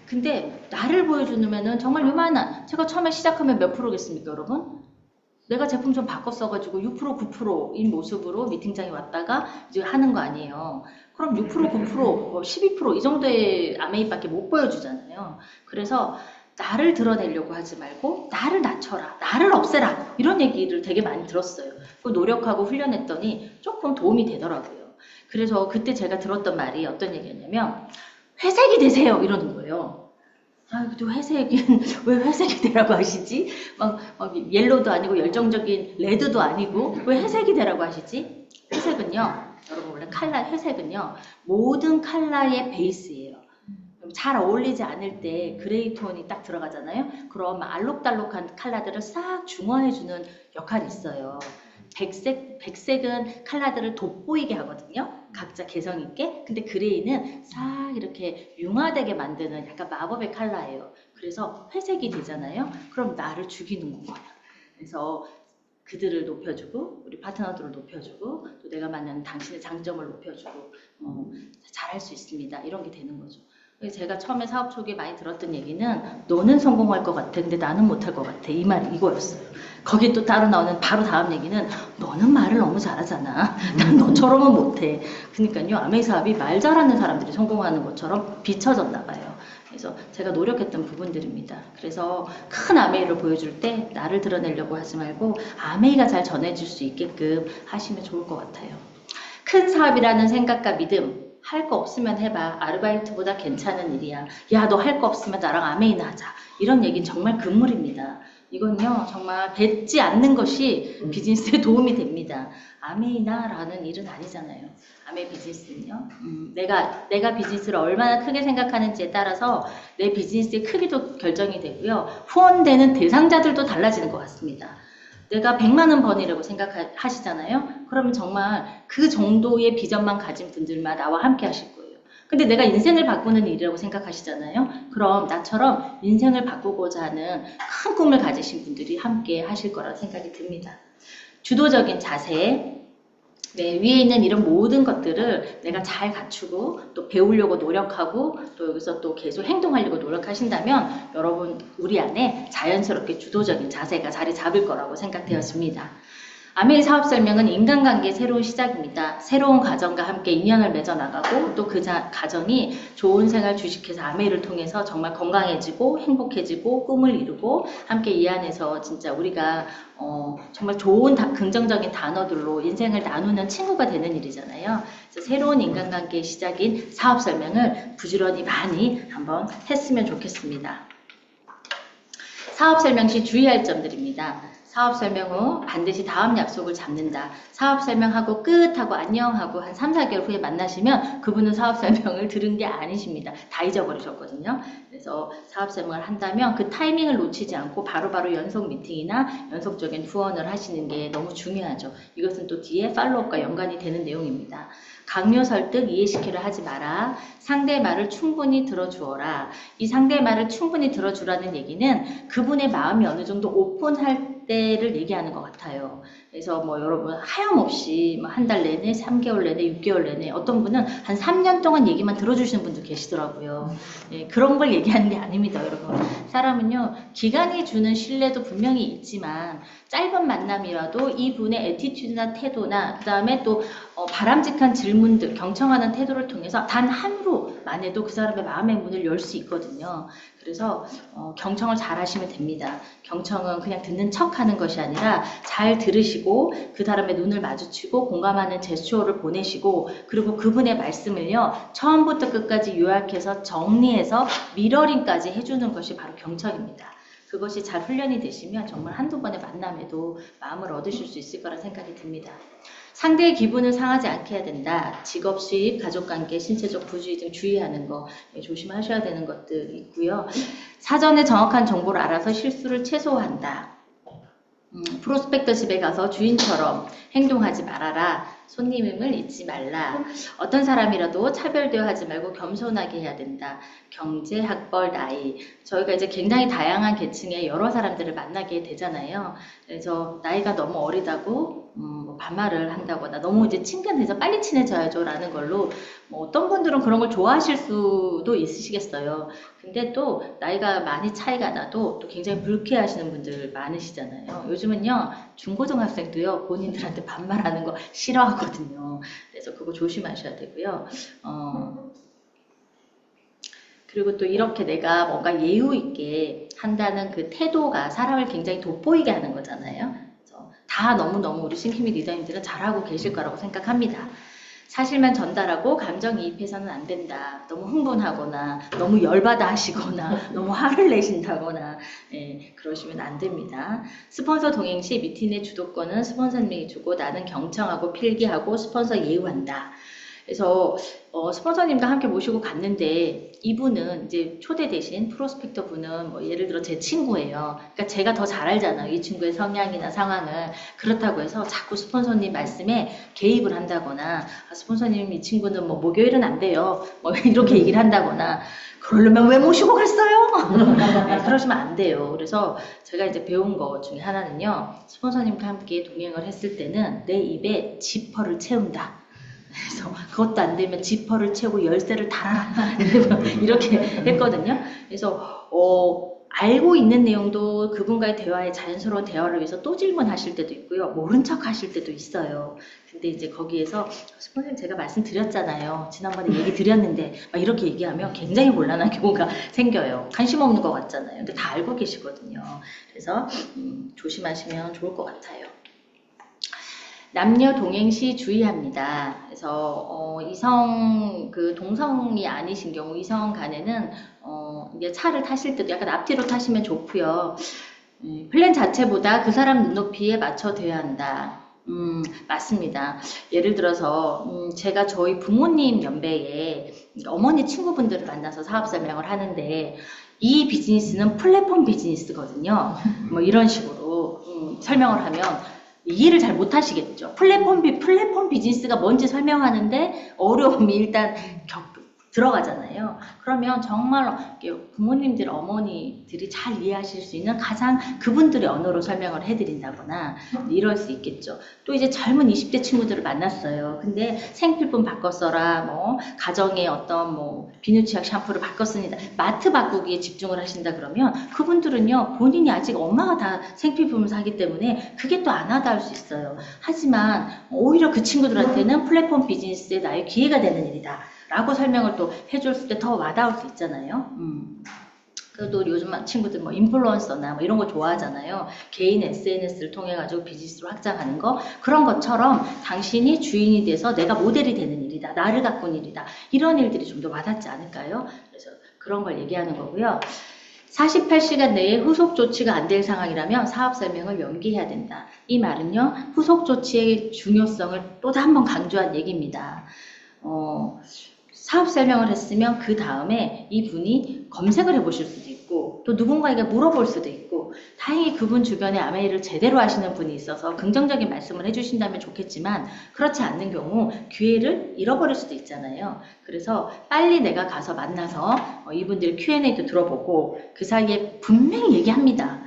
근데 나를 보여주면은 정말 요만한, 제가 처음에 시작하면 몇 프로겠습니까, 여러분? 내가 제품 좀 바꿔 써가지고 6%, 9%인 모습으로 미팅장에 왔다가 이제 하는 거 아니에요. 그럼 6%, 9%, 12%이 정도의 아메이밖에 못 보여주잖아요. 그래서 나를 드러내려고 하지 말고 나를 낮춰라, 나를 없애라, 이런 얘기를 되게 많이 들었어요. 그 노력하고 훈련했더니 조금 도움이 되더라고요. 그래서 그때 제가 들었던 말이 어떤 얘기였냐면, 회색이 되세요, 이러는 거예요. 아, 또 회색은 왜 회색이 되라고 하시지? 막 옐로우도 아니고 열정적인 레드도 아니고 왜 회색이 되라고 하시지? 회색은요, 여러분 원래 회색은요 모든 컬러의 베이스예요. 잘 어울리지 않을 때 그레이 톤이 딱 들어가잖아요. 그럼 알록달록한 컬러들을 싹 중화해주는 역할이 있어요. 백색은 컬러들을 돋보이게 하거든요. 각자 개성 있게. 근데 그레이는 싹 이렇게 융화되게 만드는 약간 마법의 컬러예요. 그래서 회색이 되잖아요. 그럼 나를 죽이는 거예요. 그래서 그들을 높여주고 우리 파트너들을 높여주고 또 내가 만나는 당신의 장점을 높여주고 잘할 수 있습니다. 이런 게 되는 거죠. 제가 처음에 사업 초기에 많이 들었던 얘기는 너는 성공할 것 같아. 근데 나는 못할 것 같아. 이 말이 이거였어요. 거기에 또 따로 나오는 바로 다음 얘기는 너는 말을 너무 잘하잖아. 난 너처럼은 못해. 그러니까요. 아메이 사업이 말 잘하는 사람들이 성공하는 것처럼 비춰졌나 봐요. 그래서 제가 노력했던 부분들입니다. 그래서 큰 아메이를 보여줄 때 나를 드러내려고 하지 말고 아메이가 잘 전해질 수 있게끔 하시면 좋을 것 같아요. 큰 사업이라는 생각과 믿음. 할 거 없으면 해봐. 아르바이트보다 괜찮은 일이야. 야, 너 할 거 없으면 나랑 아메이나 하자. 이런 얘기는 정말 금물입니다. 이건요 정말 뱉지 않는 것이 비즈니스에 도움이 됩니다. 아메이나라는 일은 아니잖아요. 아메이 비즈니스는요. 내가 비즈니스를 얼마나 크게 생각하는지에 따라서 내 비즈니스의 크기도 결정이 되고요. 후원되는 대상자들도 달라지는 것 같습니다. 내가 100만 원 번이라고 생각하시잖아요. 그러면 정말 그 정도의 비전만 가진 분들만 나와 함께 하실 거예요. 근데 내가 인생을 바꾸는 일이라고 생각하시잖아요. 그럼 나처럼 인생을 바꾸고자 하는 큰 꿈을 가지신 분들이 함께 하실 거라고 생각이 듭니다. 주도적인 자세, 네, 위에 있는 이런 모든 것들을 내가 잘 갖추고 또 배우려고 노력하고 또 여기서 또 계속 행동하려고 노력하신다면 여러분 우리 안에 자연스럽게 주도적인 자세가 자리 잡을 거라고 생각되었습니다. 아메이 사업 설명은 인간관계의 새로운 시작입니다. 새로운 가정과 함께 인연을 맺어 나가고 또 그 가정이 좋은 생활 주식해서 아메이를 통해서 정말 건강해지고 행복해지고 꿈을 이루고 함께 이 안에서 진짜 우리가 정말 좋은 긍정적인 단어들로 인생을 나누는 친구가 되는 일이잖아요. 그래서 새로운 인간관계의 시작인 사업 설명을 부지런히 많이 한번 했으면 좋겠습니다. 사업 설명 시 주의할 점들입니다. 사업 설명 후 반드시 다음 약속을 잡는다. 사업 설명하고 끝하고 안녕하고 한 3, 4개월 후에 만나시면 그분은 사업 설명을 들은 게 아니십니다. 다 잊어버리셨거든요. 그래서 사업 설명을 한다면 그 타이밍을 놓치지 않고 바로바로 연속 미팅이나 연속적인 후원을 하시는 게 너무 중요하죠. 이것은 또 뒤에 팔로우업과 연관이 되는 내용입니다. 강요 설득 이해시키려 하지 마라. 상대의 말을 충분히 들어주어라. 이 상대의 말을 충분히 들어주라는 얘기는 그분의 마음이 어느 정도 오픈할 때를 얘기하는 것 같아요. 그래서 뭐 여러분 하염없이 한 달 내내, 3개월 내내, 6개월 내내 어떤 분은 한 3년 동안 얘기만 들어주시는 분도 계시더라고요. 예, 그런 걸 얘기하는 게 아닙니다, 여러분. 사람은요, 기간이 주는 신뢰도 분명히 있지만 짧은 만남이라도 이분의 애티튜드나 태도나 그 다음에 또 바람직한 질문들, 경청하는 태도를 통해서 단 하루만 해도 그 사람의 마음의 문을 열 수 있거든요. 그래서 경청을 잘 하시면 됩니다. 경청은 그냥 듣는 척 하는 것이 아니라 잘 들으시고 그 사람의 눈을 마주치고 공감하는 제스처를 보내시고 그리고 그분의 말씀을요 처음부터 끝까지 요약해서 정리해서 미러링까지 해주는 것이 바로 경청입니다. 그것이 잘 훈련이 되시면 정말 한두 번의 만남에도 마음을 얻으실 수 있을 거라 생각이 듭니다. 상대의 기분을 상하지 않게 해야 된다. 직업, 수입, 가족관계, 신체적 부주의 등 주의하는 거 조심하셔야 되는 것들 있고요. 사전에 정확한 정보를 알아서 실수를 최소화한다. 프로스펙터 집에 가서 주인처럼 행동하지 말아라. 손님임을 잊지 말라. 어떤 사람이라도 차별되어 하지 말고 겸손하게 해야 된다. 경제, 학벌, 나이. 저희가 이제 굉장히 다양한 계층의 여러 사람들을 만나게 되잖아요. 그래서 나이가 너무 어리다고 반말을 한다거나 너무 이제 친근해서 빨리 친해져야죠 라는 걸로 어떤 분들은 그런 걸 좋아하실 수도 있으시겠어요. 근데 또 나이가 많이 차이가 나도 또 굉장히 불쾌하시는 분들 많으시잖아요. 요즘은요 중고등학생도요 본인들한테 반말하는 거 싫어하거든요. 그래서 그거 조심하셔야 되고요. 그리고 또 이렇게 내가 뭔가 예우 있게 한다는 그 태도가 사람을 굉장히 돋보이게 하는 거잖아요. 그래서 다 너무너무 우리 신키미 리더님들은 잘하고 계실 거라고 생각합니다. 사실만 전달하고 감정이입해서는 안 된다. 너무 흥분하거나 너무 열받아 하시거나 너무 화를 내신다거나 그러시면 안 됩니다. 스폰서 동행 시 미팅의 주도권은 스폰서님이 주고 나는 경청하고 필기하고 스폰서 예우한다. 그래서 스폰서님과 함께 모시고 갔는데 이분은 이제 초대되신 프로스펙터 분은 뭐 예를 들어 제 친구예요. 그러니까 제가 더 잘 알잖아요. 이 친구의 성향이나 상황을. 그렇다고 해서 자꾸 스폰서님 말씀에 개입을 한다거나 스폰서님 이 친구는 뭐 목요일은 안 돼요. 뭐 이렇게 얘기를 한다거나 그러려면 왜 모시고 갔어요? 네, 그러시면 안 돼요. 그래서 제가 이제 배운 것 중에 하나는요. 스폰서님과 함께 동행을 했을 때는 내 입에 지퍼를 채운다. 그래서 그것도 안 되면 지퍼를 채우고 열쇠를 달아라 이렇게 했거든요. 그래서 알고 있는 내용도 그분과의 대화에 자연스러운 대화를 위해서 또 질문하실 때도 있고요. 모른 척 하실 때도 있어요. 근데 이제 거기에서 스폰서님 제가 말씀드렸잖아요. 지난번에 얘기 드렸는데 막 이렇게 얘기하면 굉장히 곤란한 경우가 생겨요. 관심 없는 것 같잖아요. 근데 다 알고 계시거든요. 그래서 조심하시면 좋을 것 같아요. 남녀 동행 시 주의합니다. 그래서 이성 동성이 아니신 경우 이성 간에는 이제 차를 타실 때도 약간 앞뒤로 타시면 좋고요. 플랜 자체보다 그 사람 눈높이에 맞춰져야 한다. 맞습니다. 예를 들어서 제가 저희 부모님 연배에 어머니 친구분들을 만나서 사업 설명을 하는데 이 비즈니스는 플랫폼 비즈니스거든요. 뭐 이런 식으로 설명을 하면 이해를 잘 못하시겠죠. 플랫폼 비즈니스가 뭔지 설명하는데 어려움이 일단 들어가잖아요. 그러면 정말 부모님들, 어머니들이 잘 이해하실 수 있는 가장 그분들의 언어로 설명을 해드린다거나 이럴 수 있겠죠. 또 이제 젊은 20대 친구들을 만났어요. 근데 생필품 바꿔 써라, 뭐 가정의 어떤 뭐 비누치약 샴푸를 바꿔 씁니다. 마트 바꾸기에 집중을 하신다 그러면 그분들은요, 본인이 아직 엄마가 다 생필품을 사기 때문에 그게 또 안 하다 할 수 있어요. 하지만 오히려 그 친구들한테는 플랫폼 비즈니스에 나의 기회가 되는 일이다 라고 설명을 또 해줬을 때 더 와닿을 수 있잖아요. 그래도 요즘 친구들 뭐 인플루언서나 뭐 이런 거 좋아하잖아요. 개인 SNS를 통해 가지고 비즈니스로 확장하는 거, 그런 것처럼 당신이 주인이 돼서 내가 모델이 되는 일이다, 나를 가꾼 일이다, 이런 일들이 좀 더 와닿지 않을까요? 그래서 그런 걸 얘기하는 거고요. 48시간 내에 후속 조치가 안 될 상황이라면 사업 설명을 연기해야 된다. 이 말은요, 후속 조치의 중요성을 또 한 번 강조한 얘기입니다. 사업 설명을 했으면 그 다음에 이분이 검색을 해보실 수도 있고 또 누군가에게 물어볼 수도 있고, 다행히 그분 주변에 아메이를 제대로 하시는 분이 있어서 긍정적인 말씀을 해주신다면 좋겠지만 그렇지 않는 경우 기회를 잃어버릴 수도 있잖아요. 그래서 빨리 내가 가서 만나서 이분들 Q&A도 들어보고 그 사이에 분명히 얘기합니다.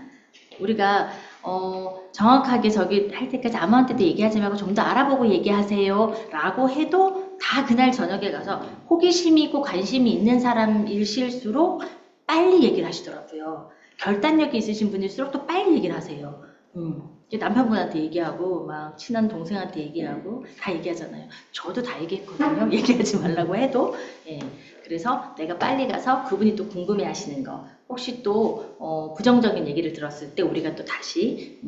우리가 정확하게 저기 할 때까지 아무한테도 얘기하지 말고 좀 더 알아보고 얘기하세요 라고 해도 다 그날 저녁에 가서 호기심이 있고 관심이 있는 사람일수록 빨리 얘기를 하시더라고요. 결단력이 있으신 분일수록 또 빨리 얘기를 하세요. 남편분한테 얘기하고 막 친한 동생한테 얘기하고 다 얘기하잖아요. 저도 다 얘기했거든요. 얘기하지 말라고 해도. 예. 그래서 내가 빨리 가서 그분이 또 궁금해 하시는 거, 혹시 또 부정적인 얘기를 들었을 때 우리가 또 다시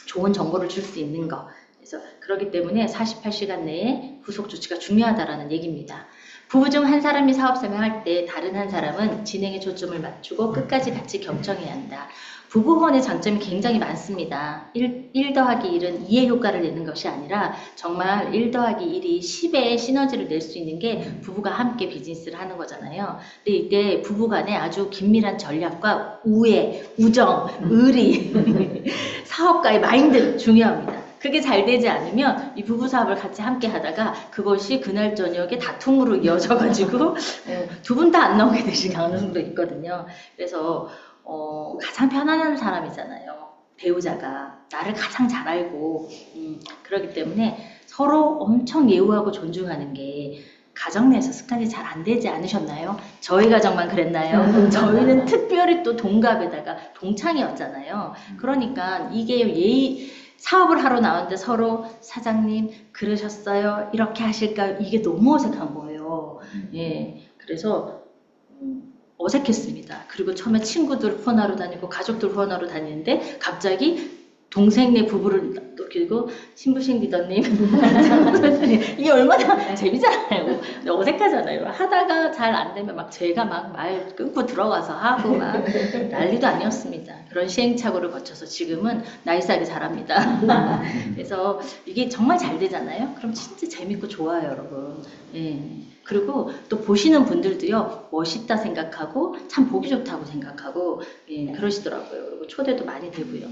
좋은 정보를 줄 수 있는 거. 그래서 그렇기 때문에 48시간 내에 후속 조치가 중요하다라는 얘기입니다. 부부 중 한 사람이 사업 설명할 때 다른 한 사람은 진행에 초점을 맞추고 끝까지 같이 경청해야 한다. 부부간의 장점이 굉장히 많습니다. 1 더하기 1은 2의 효과를 내는 것이 아니라 정말 1 더하기 1이 10의 시너지를 낼 수 있는 게 부부가 함께 비즈니스를 하는 거잖아요. 근데 이때 부부간에 아주 긴밀한 전략과 우애, 우정, 의리, 사업가의 마인드 중요합니다. 그게 잘 되지 않으면 이 부부 사업을 같이 함께 하다가 그것이 그날 저녁에 다툼으로 이어져가지고 두 분 다 안 나오게 되실 가능성도 있거든요. 그래서 가장 편안한 사람이잖아요. 배우자가 나를 가장 잘 알고 그렇기 때문에 서로 엄청 예우하고 존중하는 게 가정 내에서 습관이 잘 안 되지 않으셨나요? 저희 가정만 그랬나요? 저희는 특별히 또 동갑에다가 동창이었잖아요. 그러니까 이게 사업을 하러 나왔는데 서로 사장님 그러셨어요? 이렇게 하실까요? 이게 너무 어색한 거예요. 예, 그래서 어색했습니다. 그리고 처음에 친구들 후원하러 다니고 가족들 후원하러 다니는데 갑자기 동생네 부부를 그리고 신부신 리더님 이게 얼마나 재미잖아요. 어색하잖아요. 하다가 잘 안 되면 막 제가 막 말 끊고 들어가서 하고 막 난리도 아니었습니다. 그런 시행착오를 거쳐서 지금은 나이스하게 잘합니다. 그래서 이게 정말 잘 되잖아요. 그럼 진짜 재밌고 좋아요, 여러분. 예. 그리고 또 보시는 분들도요, 멋있다 생각하고 참 보기 좋다고 생각하고 그러시더라고요. 그리고 초대도 많이 되고요.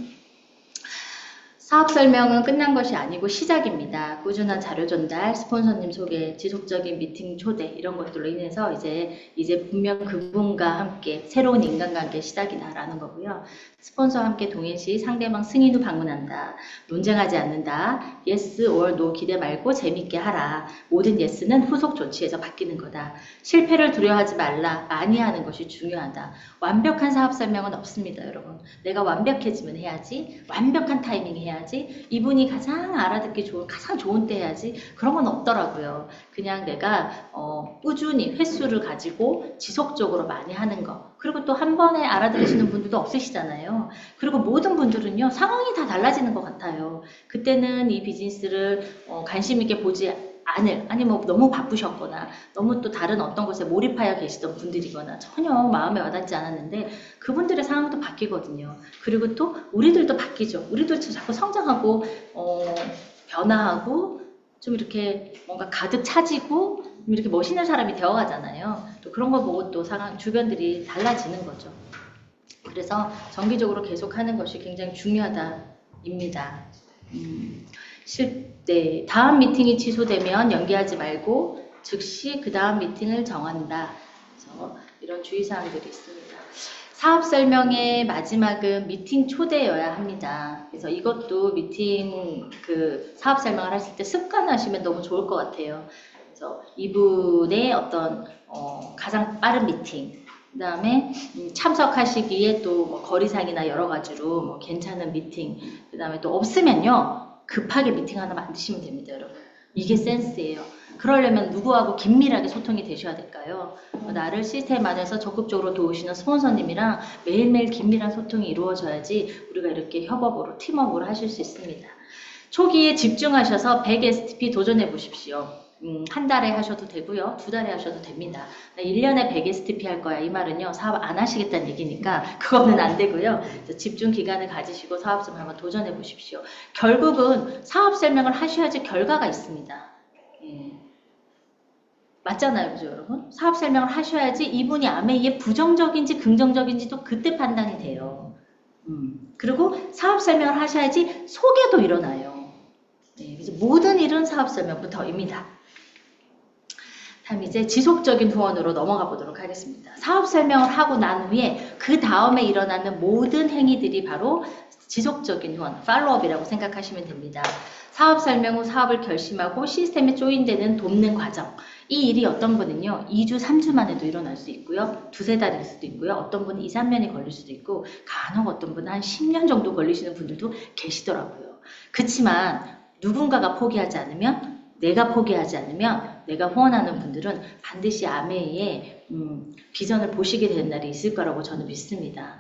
사업 설명은 끝난 것이 아니고 시작입니다. 꾸준한 자료 전달, 스폰서님 소개, 지속적인 미팅 초대 이런 것들로 인해서 이제 분명 그분과 함께 새로운 인간관계 시작이다라는 거고요. 스폰서와 함께 동행 시 상대방 승인 후 방문한다. 논쟁하지 않는다. yes or no 기대 말고 재밌게 하라. 모든 yes는 후속 조치에서 바뀌는 거다. 실패를 두려워하지 말라. 많이 하는 것이 중요하다. 완벽한 사업 설명은 없습니다, 여러분. 내가 완벽해지면 해야지. 완벽한 타이밍 해야지. 이분이 가장 알아듣기 좋은, 가장 좋은 때 해야지. 그런 건 없더라고요. 그냥 내가 꾸준히 횟수를 가지고 지속적으로 많이 하는 거. 그리고 또 한 번에 알아들으시는 분들도 없으시잖아요. 그리고 모든 분들은요, 상황이 다 달라지는 것 같아요. 그때는 이 비즈니스를 관심 있게 보지 아니 뭐 너무 바쁘셨거나 너무 또 다른 어떤 것에 몰입하여 계시던 분들이거나 전혀 마음에 와닿지 않았는데 그분들의 상황도 바뀌거든요. 그리고 또 우리들도 바뀌죠. 우리도 자꾸 성장하고 변화하고 좀 이렇게 뭔가 가득 차지고 이렇게 멋있는 사람이 되어가잖아요. 또 그런 거 보고 또 상황 주변들이 달라지는 거죠. 그래서 정기적으로 계속하는 것이 굉장히 중요하다입니다. 네, 다음 미팅이 취소되면 연기하지 말고 즉시 그 다음 미팅을 정한다. 그래서 이런 주의사항들이 있습니다. 사업 설명의 마지막은 미팅 초대여야 합니다. 그래서 이것도 미팅 사업 설명을 하실 때 습관하시면 너무 좋을 것 같아요. 그래서 이분의 어떤 가장 빠른 미팅, 그 다음에 참석하시기에 또뭐 거리상이나 여러 가지로 뭐 괜찮은 미팅, 그 다음에 또 없으면요 급하게 미팅 하나 만드시면 됩니다, 여러분. 이게 센스예요. 그러려면 누구하고 긴밀하게 소통이 되셔야 될까요? 나를 시스템 안에서 적극적으로 도우시는 스폰서님이랑 매일매일 긴밀한 소통이 이루어져야지 우리가 이렇게 협업으로 팀업으로 하실 수 있습니다. 초기에 집중하셔서 100 STP 도전해 보십시오. 한 달에 하셔도 되고요. 2달에 하셔도 됩니다. 1년에 100 STP 할 거야. 이 말은요. 사업 안 하시겠다는 얘기니까 그거는 안 되고요. 집중 기간을 가지시고 사업 좀 한번 도전해 보십시오. 결국은 사업 설명을 하셔야지 결과가 있습니다. 예. 맞잖아요. 그죠 여러분? 사업 설명을 하셔야지 이분이 아메이에 부정적인지 긍정적인지도 그때 판단이 돼요. 그리고 사업 설명을 하셔야지 소개도 일어나요. 네, 그래서 모든 일은 사업 설명부터입니다. 다음 이제 지속적인 후원으로 넘어가 보도록 하겠습니다. 사업 설명을 하고 난 후에 그 다음에 일어나는 모든 행위들이 바로 지속적인 후원, 팔로업이라고 생각하시면 됩니다. 사업 설명 후 사업을 결심하고 시스템에 조인되는 돕는 과정. 이 일이 어떤 분은요 2주, 3주 만에도 일어날 수 있고요. 2-3달일 수도 있고요. 어떤 분은 2-3년이 걸릴 수도 있고 간혹 어떤 분은 한 10년 정도 걸리시는 분들도 계시더라고요. 그치만 누군가가 포기하지 않으면 내가 포기하지 않으면 내가 후원하는 분들은 반드시 아메이의 비전을 보시게 되는 날이 있을 거라고 저는 믿습니다.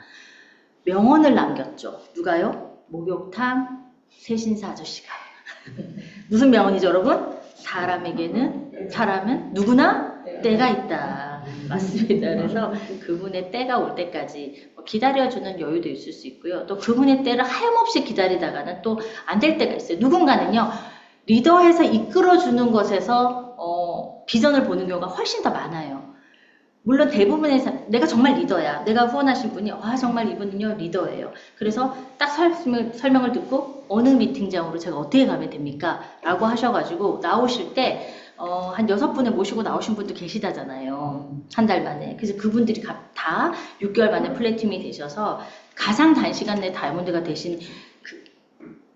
명언을 남겼죠. 누가요? 목욕탕 세신사 아저씨가. 무슨 명언이죠 여러분? 사람은 누구나 때가 있다. 맞습니다. 그래서 그분의 때가 올 때까지 기다려주는 여유도 있을 수 있고요. 또 그분의 때를 하염없이 기다리다가는 또 안 될 때가 있어요. 누군가는요. 리더해서 이끌어주는 것에서 비전을 보는 경우가 훨씬 더 많아요. 물론 대부분의 내가 정말 리더야. 내가 후원하신 분이 정말 이분은요 리더예요. 그래서 딱 설명을 듣고 어느 미팅장으로 제가 어떻게 가면 됩니까? 라고 하셔가지고 나오실 때 한 6분을 모시고 나오신 분도 계시다잖아요. 한 달 만에. 그래서 그분들이 다 6개월 만에 플래티넘이 되셔서 가장 단시간 내에 다이아몬드가 되신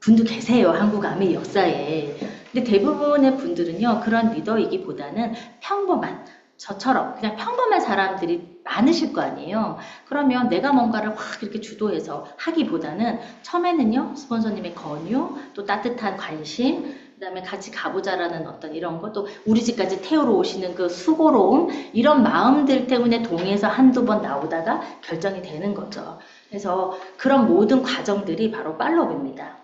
분도 계세요. 한국 아메이 역사에. 근데 대부분의 분들은요. 그런 리더이기보다는 평범한 저처럼 그냥 평범한 사람들이 많으실 거 아니에요. 그러면 내가 뭔가를 확 이렇게 주도해서 하기보다는 처음에는요. 스폰서님의 권유, 또 따뜻한 관심, 그 다음에 같이 가보자라는 어떤 이런 것, 또 우리 집까지 태우러 오시는 그 수고로움, 이런 마음들 때문에 동의해서 한두 번 나오다가 결정이 되는 거죠. 그래서 그런 모든 과정들이 바로 팔로업입니다.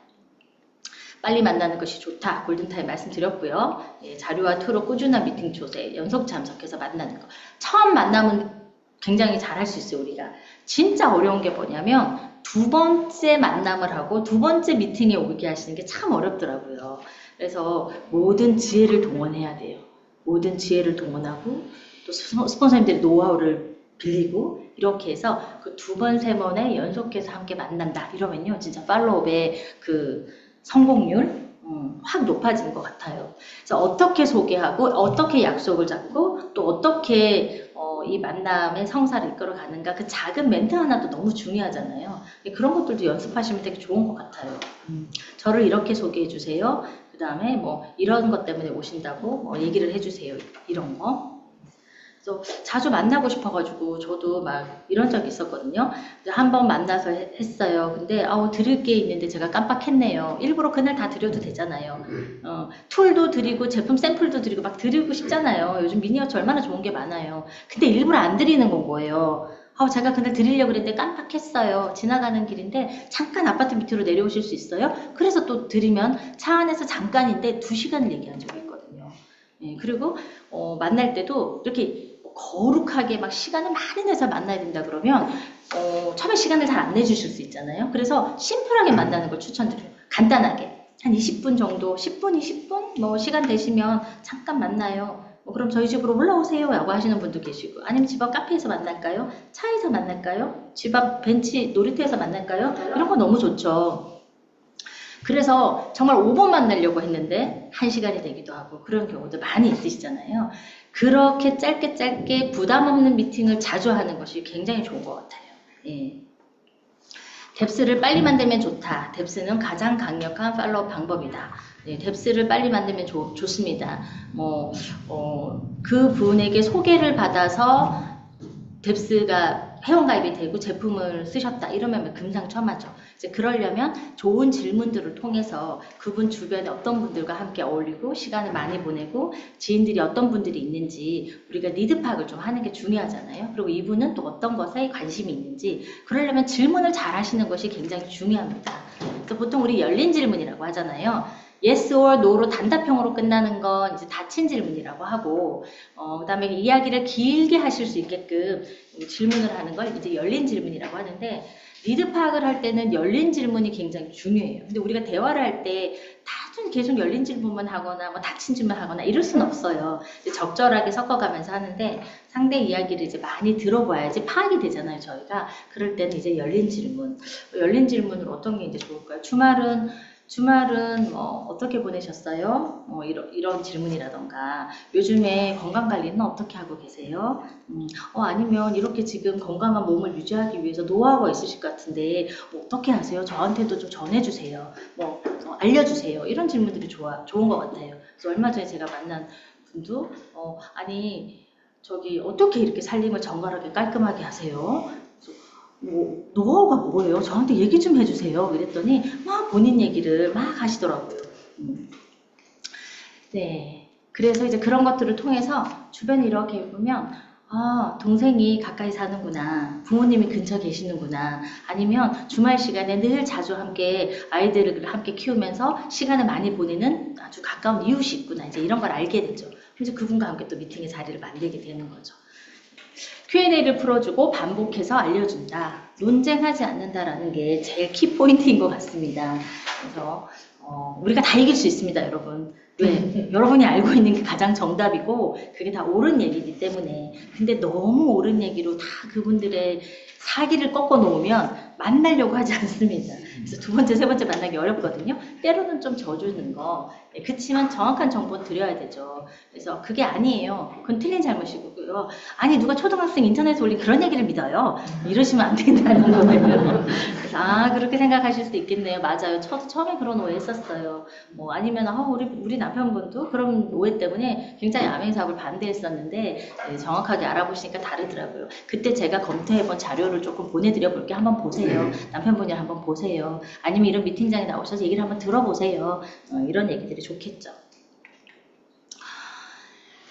빨리 만나는 것이 좋다. 골든타임 말씀드렸고요. 예, 자료와 툴로 꾸준한 미팅 조세, 연속 참석해서 만나는 거. 처음 만나면 굉장히 잘할 수 있어요. 우리가. 진짜 어려운 게 뭐냐면 2번째 만남을 하고 2번째 미팅에 오게 하시는 게 참 어렵더라고요. 그래서 모든 지혜를 동원해야 돼요. 모든 지혜를 동원하고 또 스폰서님들의 노하우를 빌리고 이렇게 해서 그 2번, 3번에 연속해서 함께 만난다. 이러면요. 진짜 팔로업의 성공률 확 높아진 것 같아요. 그래서 어떻게 소개하고 어떻게 약속을 잡고 또 어떻게 이 만남의 성사를 이끌어 가는가 그 작은 멘트 하나도 너무 중요하잖아요. 그런 것들도 연습하시면 되게 좋은 것 같아요. 저를 이렇게 소개해 주세요. 그 다음에 뭐 이런 것 때문에 오신다고 얘기를 해주세요. 이런 거. 자주 만나고 싶어가지고 저도 막 이런 적이 있었거든요. 한번 만나서 했어요. 근데 드릴 게 있는데 제가 깜빡했네요. 일부러 그날 다 드려도 되잖아요. 툴도 드리고 제품 샘플도 드리고 막 드리고 싶잖아요. 요즘 미니어처 얼마나 좋은 게 많아요. 근데 일부러 안 드리는 건 거예요. 제가 그날 드리려고 그랬는데 깜빡했어요. 지나가는 길인데 잠깐 아파트 밑으로 내려오실 수 있어요? 그래서 또 드리면 차 안에서 잠깐인데 2시간을 얘기한 적이 있거든요. 예, 그리고 만날 때도 이렇게 거룩하게 막 시간을 많이 내서 만나야 된다 그러면 처음에 시간을 잘 안 내주실 수 있잖아요. 그래서 심플하게 만나는 걸 추천드려요. 간단하게. 한 20분 정도, 10분, 20분? 뭐 시간 되시면 잠깐 만나요. 그럼 저희 집으로 올라오세요 라고 하시는 분도 계시고, 아니면 집 앞 카페에서 만날까요? 차에서 만날까요? 집 앞 벤치 놀이터에서 만날까요? 이런 거 너무 좋죠. 그래서 정말 5분 만나려고 했는데 1시간이 되기도 하고 그런 경우도 많이 있으시잖아요. 그렇게 짧게 부담 없는 미팅을 자주 하는 것이 굉장히 좋은 것 같아요. 예. 뎁스를 빨리 만들면 좋다. 뎁스는 가장 강력한 팔로우 방법이다. 네, 뎁스를 빨리 만들면 좋습니다. 그 분에게 소개를 받아서 뎁스가 회원가입이 되고 제품을 쓰셨다. 이러면 금상첨화죠. 이제 그러려면 좋은 질문들을 통해서 그분 주변에 어떤 분들과 함께 어울리고 시간을 많이 보내고 지인들이 어떤 분들이 있는지 우리가 니드 파악을 좀 하는 게 중요하잖아요. 그리고 이분은 또 어떤 것에 관심이 있는지 그러려면 질문을 잘 하시는 것이 굉장히 중요합니다. 그래서 보통 우리 열린 질문이라고 하잖아요. yes or no로 단답형으로 끝나는 건 이제 닫힌 질문이라고 하고, 그 다음에 이야기를 길게 하실 수 있게끔 질문을 하는 걸 이제 열린 질문이라고 하는데, 니드 파악을 할 때는 열린 질문이 굉장히 중요해요. 근데 우리가 대화를 할 때 다들 계속 열린 질문만 하거나 뭐 닫힌 질문 하거나 이럴 수는 없어요. 적절하게 섞어가면서 하는데 상대 이야기를 이제 많이 들어봐야지 파악이 되잖아요, 저희가. 그럴 때는 이제 열린 질문으로 어떤 게 이제 좋을까요? 주말은 뭐 어떻게 보내셨어요? 이런 질문이라던가 요즘에 건강관리는 어떻게 하고 계세요? 아니면 이렇게 지금 건강한 몸을 유지하기 위해서 노하우가 있으실 것 같은데 뭐 어떻게 하세요? 저한테도 좀 전해주세요. 알려주세요. 이런 질문들이 좋은 것 같아요. 그래서 얼마 전에 제가 만난 분도 아니 저기 어떻게 이렇게 살림을 정갈하게 깔끔하게 하세요? 노하우가 뭐예요? 저한테 얘기 좀 해주세요. 이랬더니 막 본인 얘기를 막 하시더라고요. 네, 그래서 이제 그런 것들을 통해서 주변에 이렇게 보면 동생이 가까이 사는구나, 부모님이 근처 계시는구나, 아니면 주말 시간에 늘 자주 함께 아이들을 함께 키우면서 시간을 많이 보내는 아주 가까운 이웃이 있구나, 이제 이런 걸 알게 되죠. 그래서 그분과 함께 또 미팅의 자리를 만들게 되는 거죠. Q&A를 풀어주고 반복해서 알려준다. 논쟁하지 않는다라는 게 제일 키포인트인 것 같습니다. 그래서 우리가 다 이길 수 있습니다, 여러분. 왜? 여러분이 알고 있는 게 가장 정답이고 그게 다 옳은 얘기이기 때문에. 근데 너무 옳은 얘기로 다 그분들의 사기를 꺾어 놓으면 만나려고 하지 않습니다. 그래서 두 번째, 세 번째 만나기 어렵거든요. 때로는 좀 져주는 거. 그치만 정확한 정보 드려야 되죠. 그래서 그게 아니에요. 그건 틀린 잘못이고요. 아니 누가 초등학생 인터넷에 올린 그런 얘기를 믿어요. 이러시면 안 된다는 거예요. 그래서 그렇게 생각하실 수도 있겠네요. 맞아요. 저도 처음에 그런 오해 했었어요. 아니면 우리 남편분도 그런 오해 때문에 굉장히 암행 사업을 반대했었는데 정확하게 알아보시니까 다르더라고요. 그때 제가 검토해본 자료를 조금 보내드려 볼게. 한번 보세요. 남편분이랑 한번 보세요. 아니면 이런 미팅장에 나오셔서 얘기를 한번 들어보세요. 이런 얘기들이 좋겠죠.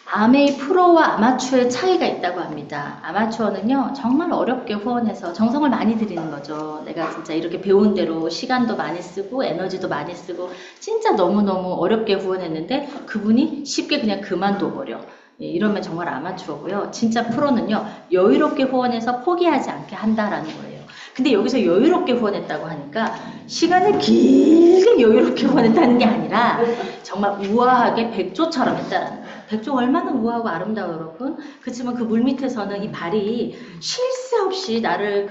아메이 프로와 아마추어의 차이가 있다고 합니다. 아마추어는요 정말 어렵게 후원해서 정성을 많이 들이는 거죠. 내가 진짜 이렇게 배운 대로 시간도 많이 쓰고 에너지도 많이 쓰고 진짜 너무너무 어렵게 후원했는데 그분이 쉽게 그냥 그만둬버려. 이러면 정말 아마추어고요. 진짜 프로는요 여유롭게 후원해서 포기하지 않게 한다라는 거예요. 근데 여기서 여유롭게 후원했다고 하니까 시간을 길게 여유롭게 후원했다는 게 아니라 정말 우아하게 백조처럼 했다라는 거예요. 백조 얼마나 우아하고 아름다워요, 여러분. 그렇지만 그 물 밑에서는 이 발이 쉴 새 없이 나를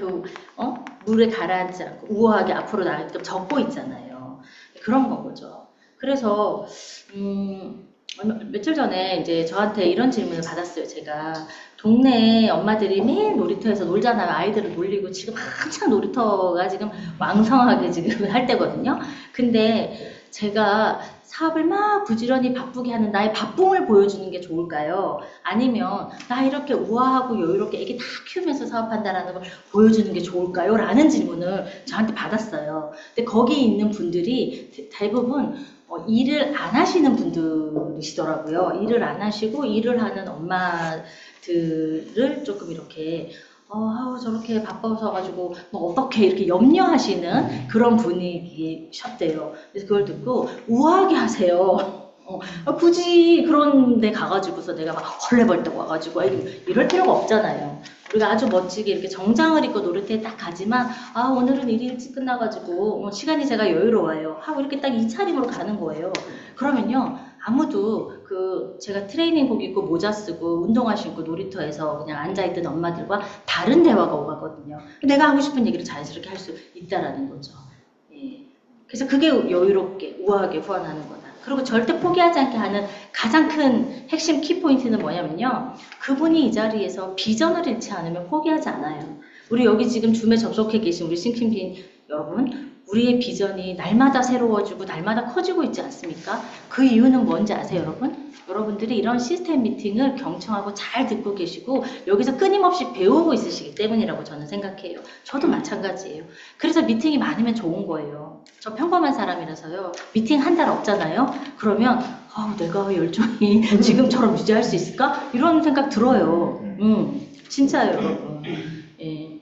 물에 가라앉지 않고 우아하게 앞으로 나가게끔 젓고 있잖아요. 그런 건 거죠. 그래서 며칠 전에 이제 저한테 이런 질문을 받았어요. 제가 동네 엄마들이 매일 놀이터에서 놀잖아요. 아이들을 놀리고 지금 한창 놀이터가 지금 왕성하게 지금 할 때거든요. 근데 제가 사업을 막 부지런히 바쁘게 하는 나의 바쁨을 보여주는 게 좋을까요? 아니면 나 이렇게 우아하고 여유롭게 애기 다 키우면서 사업한다라는 걸 보여주는 게 좋을까요? 라는 질문을 저한테 받았어요. 근데 거기 있는 분들이 대부분 일을 안 하시는 분들이시더라고요. 일을 안 하시고 일을 하는 엄마들을 조금 이렇게 저렇게 바빠서가지고 어떻게 이렇게 염려하시는 그런 분위기셨대요. 그래서 그걸 듣고 우아하게 하세요. 굳이 그런 데 가가지고서 내가 막 헐레벌떡 와가지고 이럴 필요가 없잖아요. 우리가 아주 멋지게 이렇게 정장을 입고 놀이터에 딱 가지만 오늘은 일이 일찍 끝나가지고 시간이 제가 여유로워요 하고 이렇게 딱 이 차림으로 가는 거예요. 그러면요 아무도 제가 트레이닝복 입고 모자 쓰고 운동화 신고 놀이터에서 그냥 앉아있던 엄마들과 다른 대화가 오가거든요. 내가 하고 싶은 얘기를 자연스럽게 할 수 있다라는 거죠. 예. 그래서 그게 여유롭게 우아하게 후원하는 거다. 그리고 절대 포기하지 않게 하는 가장 큰 핵심 키포인트는 뭐냐면요. 그분이 이 자리에서 비전을 잃지 않으면 포기하지 않아요. 우리 여기 지금 줌에 접속해 계신 우리 싱킹빈 여러분, 우리의 비전이 날마다 새로워지고 날마다 커지고 있지 않습니까? 그 이유는 뭔지 아세요, 여러분? 여러분들이 이런 시스템 미팅을 경청하고 잘 듣고 계시고 여기서 끊임없이 배우고 있으시기 때문이라고 저는 생각해요. 저도 마찬가지예요. 그래서 미팅이 많으면 좋은 거예요. 저 평범한 사람이라서요. 미팅 한 달 없잖아요. 그러면 내가 열정이 지금처럼 유지할 수 있을까? 이런 생각 들어요. 진짜요, 여러분. 예.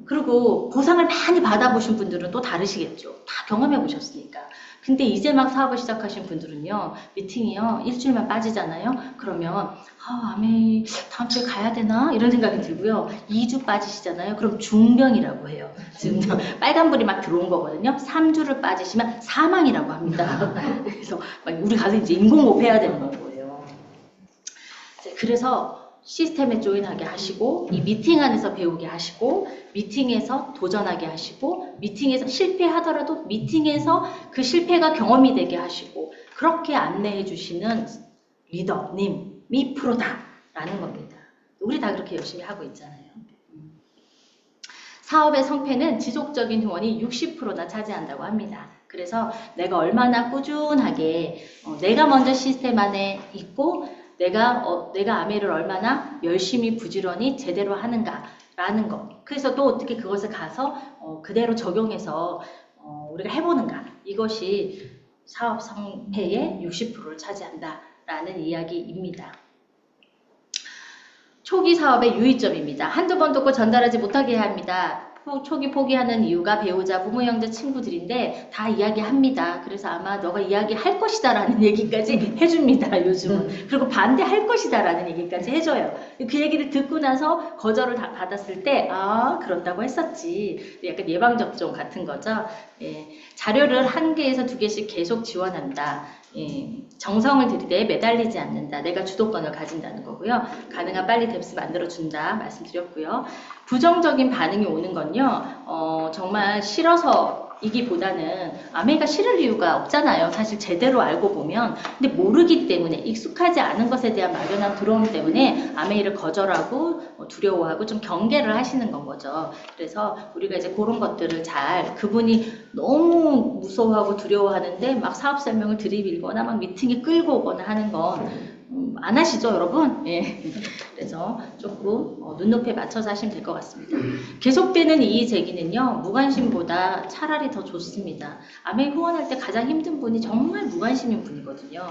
그리고 보상을 많이 받아보신 분들은 또 다르시겠죠. 다 경험해 보셨으니까. 근데 이제 막 사업을 시작하신 분들은요. 미팅이요. 일주일만 빠지잖아요. 그러면 아메이 다음 주에 가야 되나? 이런 생각이 들고요. 2주 빠지시잖아요. 그럼 중병이라고 해요. 지금 빨간불이 막 들어온 거거든요. 3주를 빠지시면 사망이라고 합니다. 그래서 우리 가서 이제 인공호흡 해야 되는 거고요. 그래서 시스템에 조인하게 하시고 이 미팅 안에서 배우게 하시고 미팅에서 도전하게 하시고 미팅에서 실패하더라도 미팅에서 그 실패가 경험이 되게 하시고 그렇게 안내해 주시는 리더님이 프로다라는 겁니다. 우리 다 그렇게 열심히 하고 있잖아요. 사업의 성패는 지속적인 후원이 60%나 차지한다고 합니다. 그래서 내가 얼마나 꾸준하게 내가 먼저 시스템 안에 있고 내가 아메이를 얼마나 열심히 부지런히 제대로 하는가라는 것. 그래서 또 어떻게 그것을 가서 그대로 적용해서 우리가 해보는가. 이것이 사업 성패의 60%를 차지한다라는 이야기입니다. 초기 사업의 유의점입니다. 한두 번 듣고 전달하지 못하게 해야 합니다. 초기 포기하는 이유가 배우자, 부모, 형제, 친구들인데 다 이야기합니다. 그래서 아마 너가 이야기할 것이다 라는 얘기까지 해줍니다. 요즘은. 그리고 반대할 것이다 라는 얘기까지 해줘요. 그 얘기를 듣고 나서 거절을 다 받았을 때 그런다고 했었지. 약간 예방접종 같은 거죠. 예. 자료를 1개에서 2개씩 계속 지원한다. 예, 정성을 들이대 매달리지 않는다. 내가 주도권을 가진다는 거고요. 가능한 빨리 뎁스 만들어준다 말씀드렸고요. 부정적인 반응이 오는 건요. 정말 싫어서 이기보다는 아메이가 싫을 이유가 없잖아요. 사실 제대로 알고 보면. 근데 모르기 때문에 익숙하지 않은 것에 대한 막연한 두려움 때문에 아메이를 거절하고 두려워하고 좀 경계를 하시는 건 거죠. 그래서 우리가 이제 그런 것들을 잘 그분이 너무 무서워하고 두려워하는데 막 사업 설명을 들이밀거나 막 미팅에 끌고 오거나 하는 건 안 하시죠, 여러분? 예. 그래서 조금 눈높이에 맞춰서 하시면 될 것 같습니다. 계속되는 이의 제기는요, 무관심보다 차라리 더 좋습니다. 아메이 후원할 때 가장 힘든 분이 정말 무관심인 분이거든요.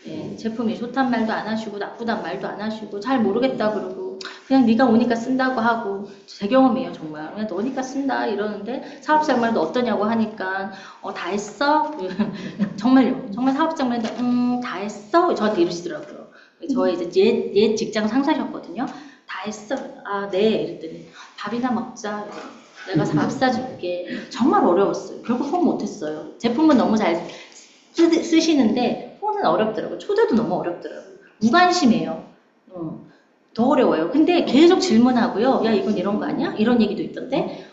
예, 제품이 좋단 말도 안 하시고 나쁘단 말도 안 하시고 잘 모르겠다 그러고 그냥 네가 오니까 쓴다고 하고 제 경험이에요 정말. 그냥 너니까 쓴다 이러는데 사업장말도 어떠냐고 하니까 다 했어? 정말요. 정말 사업장말인데 다 했어? 저한테 이러시더라고요. 저의 이제 옛 직장 상사셨거든요. 다 했어? 네. 이랬더니 밥이나 먹자. 내가 밥 사줄게. 정말 어려웠어요. 결국 폰 못했어요. 제품은 너무 잘 쓰시는데 폰은 어렵더라고요. 초대도 너무 어렵더라고요. 무관심해요. 더 어려워요. 근데 계속 질문하고요. 야, 이건 이런 거 아니야? 이런 얘기도 있던데?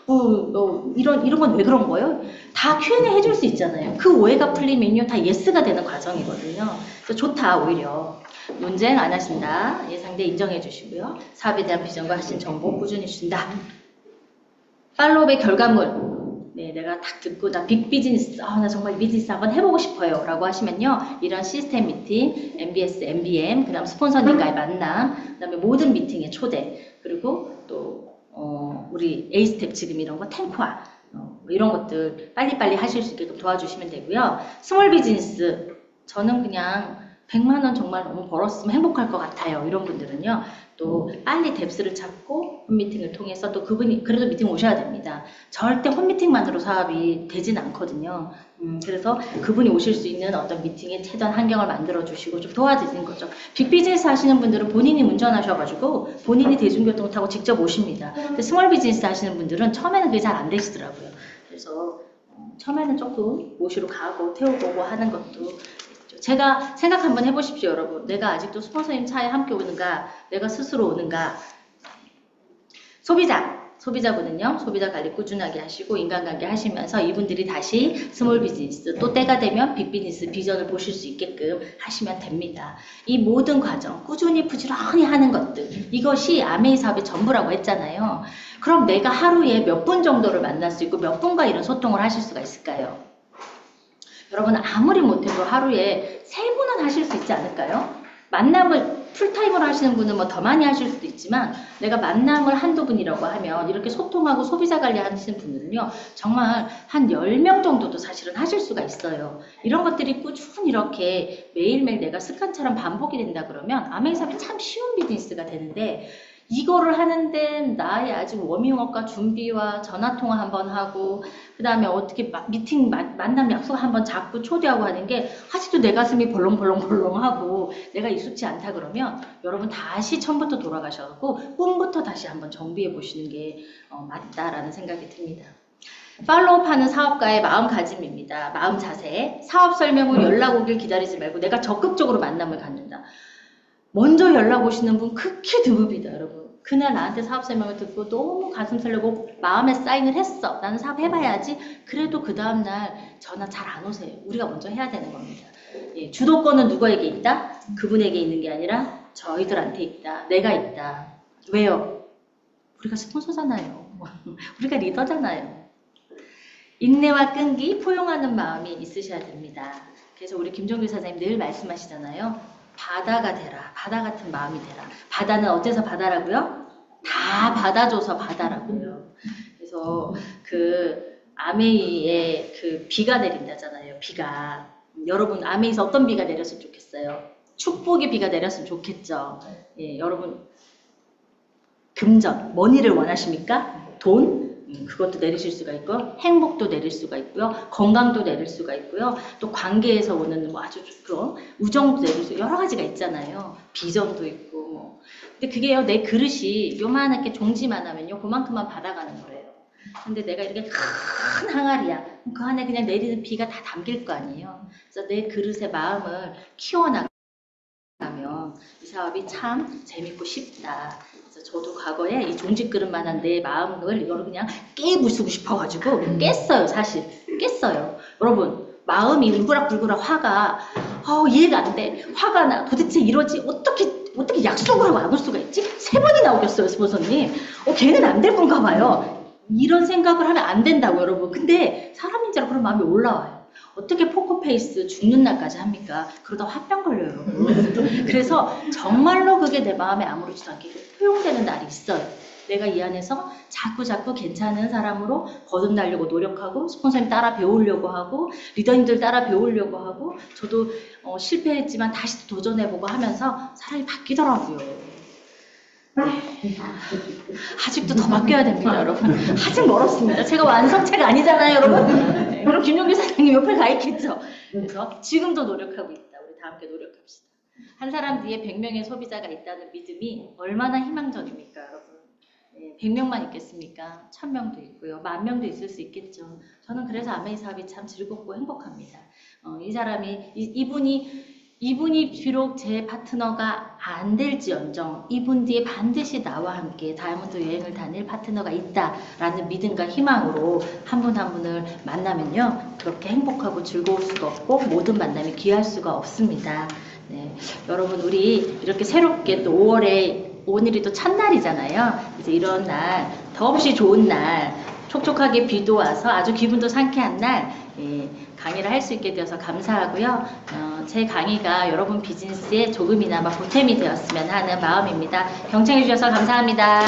이런 건 왜 그런 거예요? 다 Q&A 해줄 수 있잖아요. 그 오해가 풀리면요. 다 예스가 되는 과정이거든요. 그래서 좋다, 오히려. 논쟁 안 하신다. 예상대 인정해 주시고요. 사업에 대한 비전과 하신 정보 꾸준히 준다. 팔로우의 결과물. 네, 내가 딱 듣고 나 빅비즈니스, 나 정말 비즈니스 한번 해보고 싶어요 라고 하시면요, 이런 시스템 미팅, MBS, MBM, 그 다음 스폰서님과의 만남, 그 다음에 모든 미팅의 초대, 그리고 또 우리 A스텝 지금 이런 거 탱크화, 이런 것들 빨리빨리 하실 수 있게끔 도와주시면 되고요. 스몰 비즈니스, 저는 그냥 100만 원 정말 너무 벌었으면 행복할 것 같아요. 이런 분들은요. 또 빨리 뎁스를 찾고 홈미팅을 통해서 또 그분이 그래도 미팅 오셔야 됩니다. 절대 홈미팅만으로 사업이 되진 않거든요. 그래서 그분이 오실 수 있는 어떤 미팅에 최대한 환경을 만들어 주시고 좀 도와드리는 거죠. 빅비즈니스 하시는 분들은 본인이 운전하셔가지고 본인이 대중교통 타고 직접 오십니다. 근데 스몰 비즈니스 하시는 분들은 처음에는 그게 잘 안 되시더라고요. 그래서 처음에는 조금 모시러 가고 태우고 오고 하는 것도 있죠. 제가 생각 한번 해보십시오, 여러분. 내가 아직도 스폰서님 차에 함께 오는가, 내가 스스로 오는가. 소비자분은요, 소비자 관리 꾸준하게 하시고 인간관계 하시면서 이분들이 다시 스몰 비즈니스, 또 때가 되면 빅 비즈니스 비전을 보실 수 있게끔 하시면 됩니다. 이 모든 과정, 꾸준히 부지런히 하는 것들, 이것이 아메이 사업의 전부라고 했잖아요. 그럼 내가 하루에 몇 분 정도를 만날 수 있고 몇 분과 이런 소통을 하실 수가 있을까요? 여러분 아무리 못해도 하루에 3분은 하실 수 있지 않을까요? 만남을 풀타임으로 하시는 분은 뭐 더 많이 하실 수도 있지만 내가 만남을 한두 분이라고 하면 이렇게 소통하고 소비자 관리 하시는 분들은요 정말 한 10명 정도도 사실은 하실 수가 있어요. 이런 것들이 꾸준히 이렇게 매일매일 내가 습관처럼 반복이 된다 그러면 아메이 사업이 참 쉬운 비즈니스가 되는데 이거를 하는데 나의 아직 워밍업과 준비와 전화통화 한번 하고 그 다음에 어떻게 미팅 만남 약속 한번 잡고 초대하고 하는 게 아직도 내 가슴이 벌렁벌렁벌렁하고 내가 익숙치 않다 그러면 여러분 다시 처음부터 돌아가셔서 꿈부터 다시 한번 정비해 보시는 게 맞다라는 생각이 듭니다. 팔로우하는 사업가의 마음가짐입니다. 마음 자세. 사업 설명 후 연락 오길 기다리지 말고 내가 적극적으로 만남을 갖는다. 먼저 연락 오시는 분 극히 드뭅이다, 여러분. 그날 나한테 사업 설명을 듣고 너무 가슴 설레고 마음에 사인을 했어. 나는 사업 해봐야지. 그래도 그 다음날 전화 잘 안 오세요. 우리가 먼저 해야 되는 겁니다. 예, 주도권은 누구에게 있다? 그분에게 있는 게 아니라 저희들한테 있다. 내가 있다. 왜요? 우리가 스폰서잖아요. 우리가 리더잖아요. 인내와 끈기, 포용하는 마음이 있으셔야 됩니다. 그래서 우리 김종규 사장님 늘 말씀하시잖아요. 바다가 되라. 바다 같은 마음이 되라. 바다는 어째서 바다라고요? 다 받아줘서 바다라고요. 그래서 그 아메이에 그 비가 내린다잖아요. 비가. 여러분 아메이에서 어떤 비가 내렸으면 좋겠어요? 축복의 비가 내렸으면 좋겠죠. 예, 여러분 금전, 머니를 원하십니까? 돈? 그것도 내리실 수가 있고 행복도 내릴 수가 있고요. 건강도 내릴 수가 있고요. 또 관계에서 오는 뭐 아주 그런 우정도 내릴 수 여러 가지가 있잖아요. 비전도 있고 뭐. 근데 그게요. 내 그릇이 요만하게 종지만 하면요. 그만큼만 받아가는 거예요. 근데 내가 이렇게 큰 항아리야. 그 안에 그냥 내리는 비가 다 담길 거 아니에요. 그래서 내 그릇의 마음을 키워나가면 이 사업이 참 재밌고 쉽다. 저도 과거에 이 종지 그릇만한 내 마음을 이걸 그냥 깨부수고 싶어가지고 깼어요. 사실 깼어요. 여러분 마음이 울그락불그락 화가 이해가 안 돼. 화가 나. 도대체 이러지 어떻게 약속을 하고 안 올 수가 있지? 3번이나 오겠어요 스폰서님. 걔는 안 될 건가 봐요. 이런 생각을 하면 안 된다고 여러분. 근데 사람인지라 그런 마음이 올라와요. 어떻게 포커페이스 죽는 날까지 합니까? 그러다 화병 걸려요, 여러분. 그래서 정말로 그게 내 마음에 아무렇지도 않게 포용되는 날이 있어요. 내가 이 안에서 자꾸 괜찮은 사람으로 거듭나려고 노력하고 스폰서님 따라 배우려고 하고 리더님들 따라 배우려고 하고 저도 실패했지만 다시 도전해보고 하면서 사람이 바뀌더라고요. 네. 아직도 더 바뀌어야 됩니다, 여러분. 아직 멀었습니다. 제가 완성체가 아니잖아요, 여러분. 네, 그럼 김용기 사장님 옆에 가 있겠죠. 그래서 지금도 노력하고 있다. 우리 다 함께 노력합시다. 한 사람 뒤에 100명의 소비자가 있다는 믿음이 얼마나 희망적입니까, 여러분. 네, 100명만 있겠습니까? 1000명도 있고요. 10,000명도 있을 수 있겠죠. 저는 그래서 아메이 사업이 참 즐겁고 행복합니다. 이 사람이, 이분이 비록 제 파트너가 안 될지언정 이분 뒤에 반드시 나와 함께 다이아몬드 여행을 다닐 파트너가 있다라는 믿음과 희망으로 한 분 한 분을 만나면요. 그렇게 행복하고 즐거울 수가 없고 모든 만남이 귀할 수가 없습니다. 네, 여러분 우리 이렇게 새롭게 또 5월에 오늘이 또 첫날이잖아요. 그래서 이런 날 더없이 좋은 날 촉촉하게 비도 와서 아주 기분도 상쾌한 날 강의를 할 수 있게 되어서 감사하고요. 제 강의가 여러분 비즈니스에 조금이나마 보탬이 되었으면 하는 마음입니다. 경청해 주셔서 감사합니다.